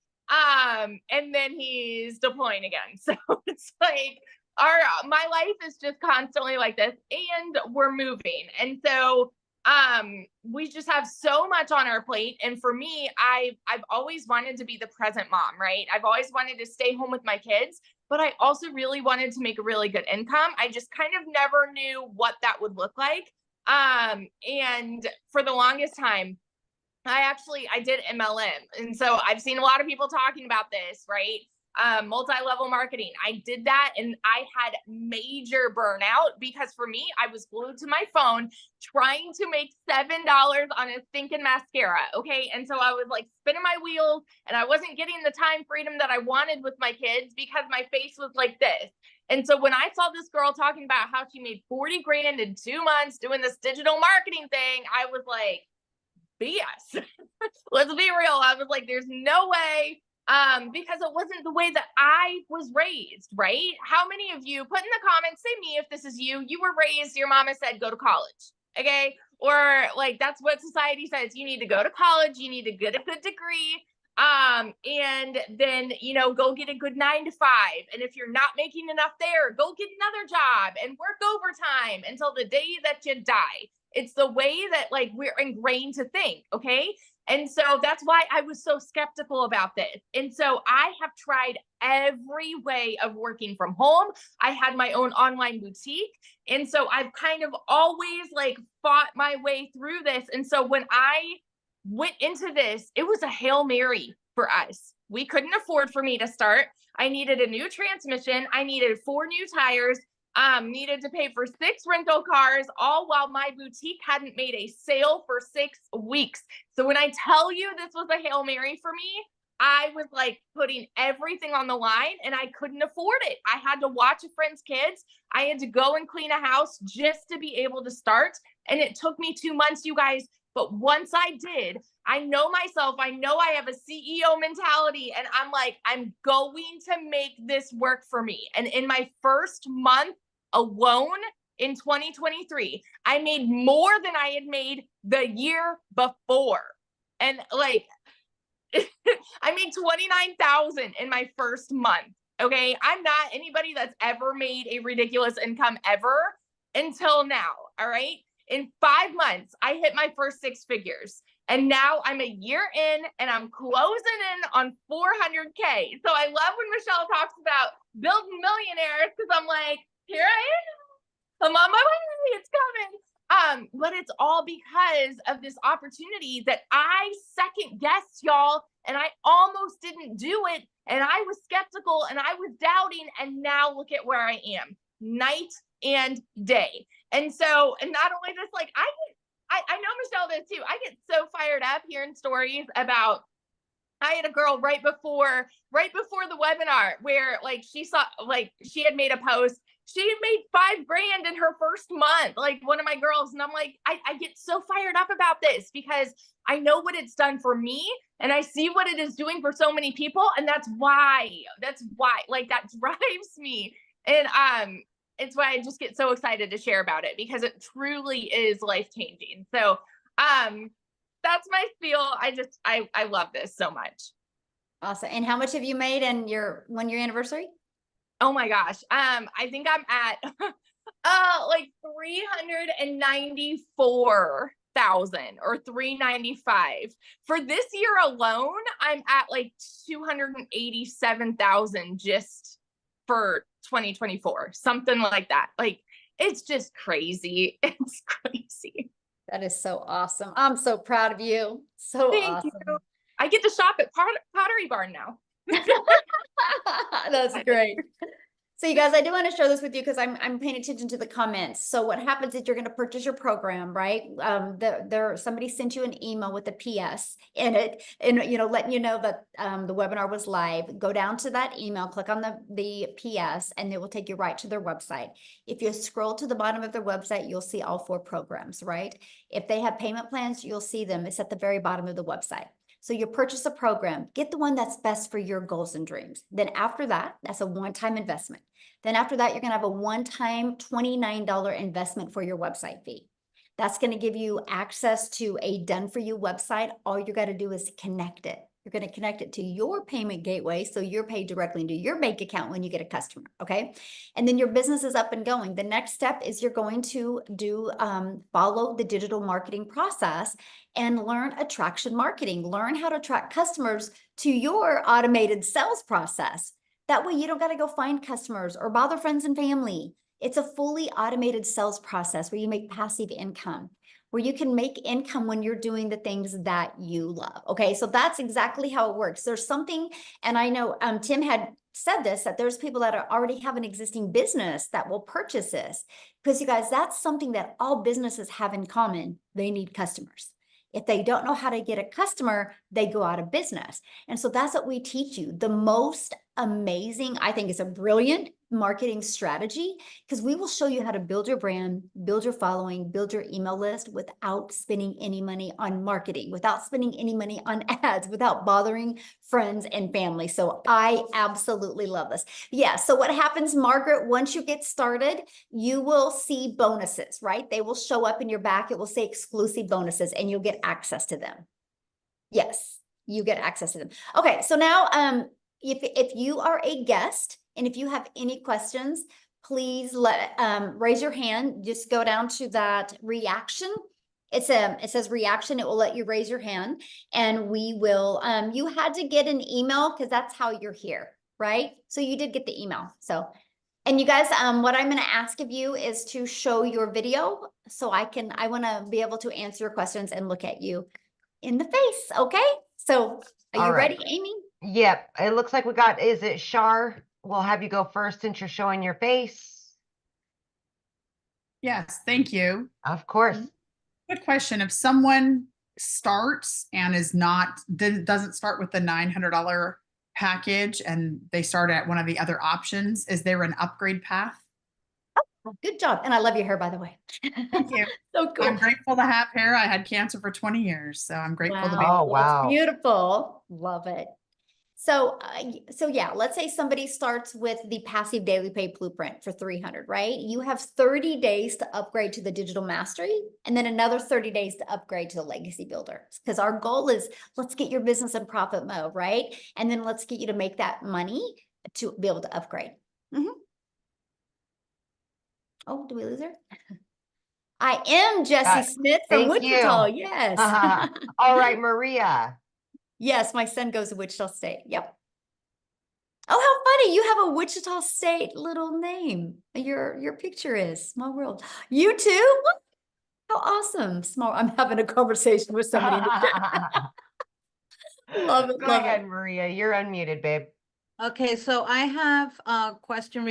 And then he's deploying again. So it's like my life is just constantly like this, and we're moving. And so we just have so much on our plate. And for me, I've always wanted to be the present mom, right? I've always wanted to stay home with my kids, but I also really wanted to make a really good income. I just kind of never knew what that would look like. And for the longest time, I did MLM. And so I've seen a lot of people talking about this, right? Multi-level marketing. I did that and I had major burnout because for me, I was glued to my phone trying to make $7 on a stinking mascara. Okay. And so I was like spinning my wheels and I wasn't getting the time freedom that I wanted with my kids because my face was like this. And so when I saw this girl talking about how she made 40 grand in 2 months doing this digital marketing thing, I was like, BS. Let's be real. I was like, there's no way. Because it wasn't the way that I was raised, right? How many of you, put in the comments, say me if this is you, you were raised, your mama said, go to college, okay? Or like, that's what society says, you need to go to college, you need to get a good degree, and then, go get a good 9 to 5. And if you're not making enough there, go get another job and work overtime until the day that you die. It's the way that like we're ingrained to think, okay? And so that's why I was so skeptical about this. And so I have tried every way of working from home. I had my own online boutique. And so I've kind of always like fought my way through this. And so when I went into this, it was a Hail Mary for us. We couldn't afford for me to start. I needed a new transmission. I needed 4 new tires. Needed to pay for 6 rental cars, all while my boutique hadn't made a sale for 6 weeks. So when I tell you this was a Hail Mary for me, I was like putting everything on the line and I couldn't afford it. I had to watch a friend's kids. I had to go and clean a house just to be able to start. And it took me 2 months, you guys. But once I did, I know myself, I know I have a CEO mentality, and I'm like, I'm going to make this work for me. And in my first month alone in 2023, I made more than I had made the year before. And like, I made $29,000 in my first month. Okay. I'm not anybody that's ever made a ridiculous income ever until now. All right. In 5 months, I hit my first 6 figures. And now I'm a year in and I'm closing in on 400K. So I love when Michelle talks about building millionaires because I'm like, here I am. I'm on my way. It's coming. But it's all because of this opportunity that I second guessed, y'all. And I almost didn't do it. And I was skeptical and I was doubting. And now look at where I am, night and day. And so, and not only this, like I know Michelle does too. I get so fired up hearing stories about, I had a girl right before the webinar where like she saw, like she had made a post. She had made $5 grand in her first month, like one of my girls. And I'm like, I get so fired up about this because I know what it's done for me and I see what it is doing for so many people. And that's why like that drives me. And, it's why I just get so excited to share about it because it truly is life-changing. So that's my spiel. I love this so much. Awesome. And how much have you made in your 1-year anniversary? Oh my gosh. I think I'm at like 394,000 or 395. For this year alone, I'm at like 287,000 just for 2024, something like that. Like It's just crazy. It's crazy. That is so awesome. I'm so proud of you. So Thank awesome. you. I get to shop at Pottery Barn now. That's great. So you guys, I do want to share this with you because I'm paying attention to the comments. So what happens is you're going to purchase your program, right? Somebody sent you an email with a PS in it, and letting you know that the webinar was live. Go down to that email, click on the PS, and it will take you right to their website. If you scroll to the bottom of their website, you'll see all 4 programs, right? If they have payment plans, you'll see them. It's at the very bottom of the website. So you purchase a program, get the one that's best for your goals and dreams. Then after that, that's a one-time investment. Then after that, you're gonna have a one-time $29 investment for your website fee. That's gonna give you access to a done-for-you website. All you gotta do is connect it. You're gonna connect it to your payment gateway, so you're paid directly into your bank account when you get a customer, okay? And then your business is up and going. The next step is you're going to follow the digital marketing process and learn attraction marketing. Learn how to attract customers to your automated sales process. That way you don't got to go find customers or bother friends and family. It's a fully automated sales process where you make passive income, where you can make income when you're doing the things that you love. Okay, so that's exactly how it works. There's something, and I know Tim had said this, that there's people that already have an existing business that will purchase this. Because you guys, that's something that all businesses have in common. They need customers. If they don't know how to get a customer, they go out of business. And so that's what we teach you. The most amazing, I think, is a brilliant marketing strategy, because we will show you how to build your brand, build your following, build your email list without spending any money on marketing, without spending any money on ads, without bothering friends and family. So I absolutely love this. Yeah. So what happens, Margaret, once you get started, you will see bonuses, right? They will show up in your back. It will say exclusive bonuses and you'll get access to them. Yes, you get access to them. Okay. So now, if you are a guest and if you have any questions, please raise your hand. Just go down to that reaction. It says reaction. It will let you raise your hand, and we will. You had to get an email because that's how you're here, right? So you did get the email. So, and you guys, what I'm going to ask of you is to show your video so I want to be able to answer your questions and look at you in the face. Okay. So are you ready, Amy? Yep. It looks like is it Shar? We'll have you go first since you're showing your face. Yes, thank you. Of course. Good question. If someone starts and doesn't start with the $900 package and they start at one of the other options, is there an upgrade path? Oh, good job. And I love your hair, by the way. Thank you. So cool. I'm grateful to have hair. I had cancer for 20 years, so I'm grateful to be. Oh, wow. That's beautiful. Love it. So yeah, let's say somebody starts with the passive daily pay blueprint for 300, right? You have 30 days to upgrade to the digital mastery, and then another 30 days to upgrade to the legacy builder. Because our goal is, let's get your business in profit mode, right? And then let's get you to make that money to be able to upgrade. Oh, do we lose her? I am Jessie Smith from Wichita. Yes. All right, Maria. Yes, my son goes to Wichita State. Yep. Oh, how funny. You have a Wichita State little name. Your picture is Small World. You too? How awesome. Small. I'm having a conversation with somebody. Love it. Go ahead, Maria. You're unmuted, babe. Okay, so I have a question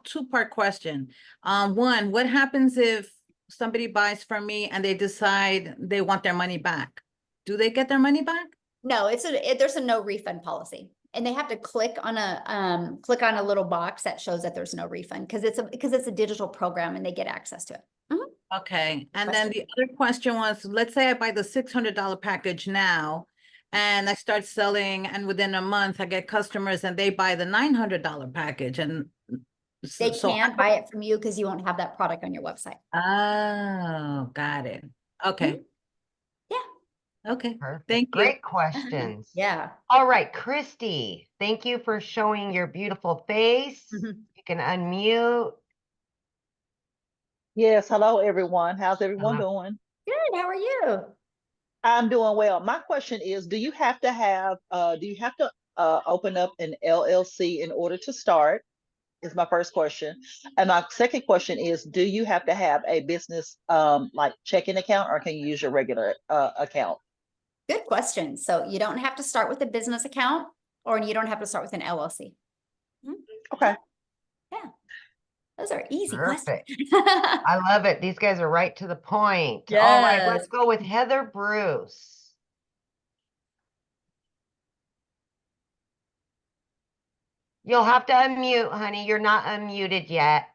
two-part question. One, what happens if somebody buys from me and they decide they want their money back? Do they get their money back? No, there's a no refund policy, and they have to click on a little box that shows that there's no refund because it's a digital program and they get access to it. Okay, and then the other question was, let's say I buy the $600 package now, and I start selling, and within a month I get customers and they buy the $900 package, and they can't buy it from you because you won't have that product on your website. Oh, got it. Okay. Okay. Perfect. Thank you. Great questions. Yeah. All right, Christy, thank you for showing your beautiful face. You can unmute. Yes, hello everyone. How's everyone doing? Good. How are you? I'm doing well. My question is, do you have to open up an LLC in order to start? is my first question. And my second question is, do you have to have a business like checking account, or can you use your regular account? Good question. So you don't have to start with a business account, or you don't have to start with an LLC. Okay. Yeah. Those are easy Perfect. questions. I love it. These guys are right to the point. All right, Yes. let's go with Heather Bruce. You'll have to unmute, honey. You're not unmuted yet.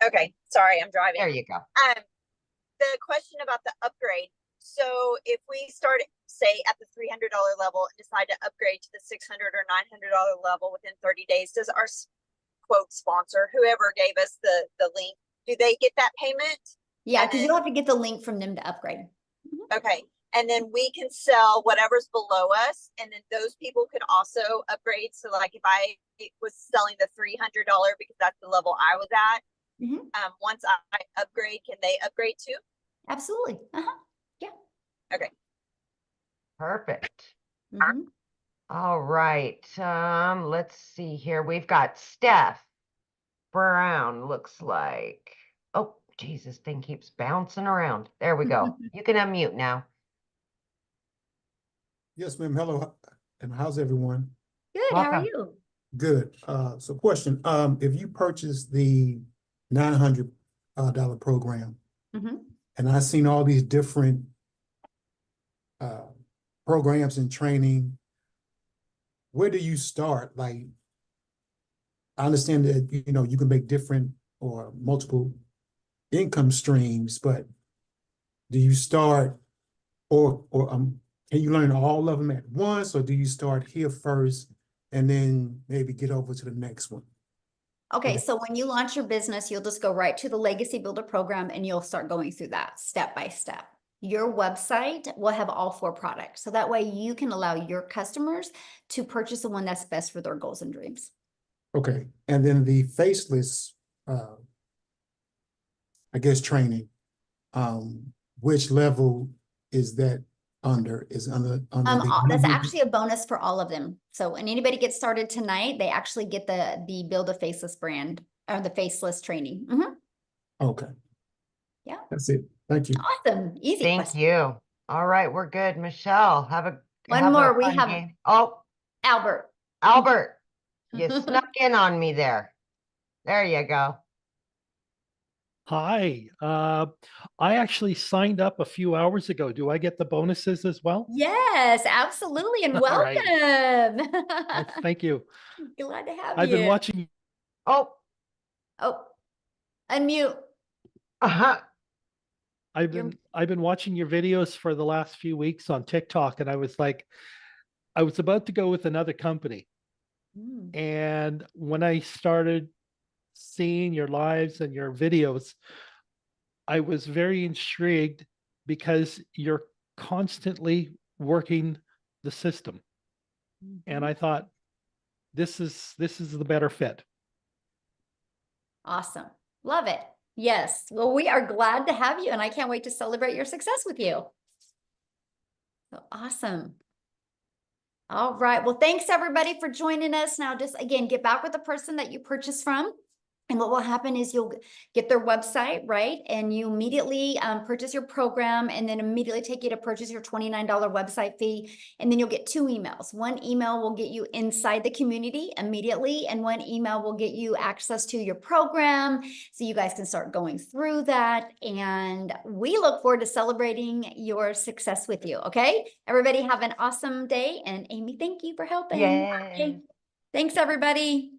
Okay, sorry, I'm driving. There you go. The question about the upgrade. So if we start, say, at the $300 level and decide to upgrade to the $600 or $900 level within 30 days, does our quote sponsor, whoever gave us the link, do they get that payment? Yeah, because you'll have to get the link from them to upgrade. Okay. And then we can sell whatever's below us. And then those people could also upgrade. So like if I was selling the $300 because that's the level I was at, once I upgrade, can they upgrade too? Absolutely. Yeah. Okay. Perfect. All right. Let's see here. We've got Steph Brown, looks like. Oh, Jesus, thing keeps bouncing around. There we go. You can unmute now. Yes, ma'am. Hello. And how's everyone? Good. How are Welcome. you? Good. So question, if you purchase the $900 program, and I've seen all these different programs and training, where do you start? Like, I understand that, you know, you can make different or multiple income streams, but do you start or can you learn all of them at once, or do you start here first and then maybe get over to the next one? Okay, so when you launch your business, you'll just go right to the Legacy Builder program and you'll start going through that step by step. Your website will have all 4 products. So that way you can allow your customers to purchase the one that's best for their goals and dreams. Okay, and then the faceless, I guess, training, which level is that under? Is under That's actually a bonus for all of them. So when anybody gets started tonight, they actually get the Build a Faceless brand or the faceless training. Okay. Yeah. That's it. Thank you. Awesome. Easy. Thank question. you. All right, we're good. Michelle, have a One more. We fun have game. Oh, Albert. Albert, you snuck in on me there. There you go. Hi, I actually signed up a few hours ago. Do I get the bonuses as well? Yes, absolutely. And All right. welcome. Oh, thank you. Glad to have I've you. been watching. Oh, unmute. I've been watching your videos for the last few weeks on TikTok, and I was about to go with another company. And when I started seeing your lives and your videos, I was very intrigued because you're constantly working the system. And I thought, this is the better fit. Awesome. Love it. Yes. Well, we are glad to have you, and I can't wait to celebrate your success with you. So awesome. All right. Well, thanks everybody for joining us. Now, just again, get back with the person that you purchased from. And what will happen is you'll get their website, right? And you immediately purchase your program, and then immediately take you to purchase your $29 website fee. And then you'll get 2 emails. One email will get you inside the community immediately, and one email will get you access to your program so you guys can start going through that. And we look forward to celebrating your success with you, okay? Everybody have an awesome day. And Amy, thank you for helping. Yay. Okay. Thanks, everybody.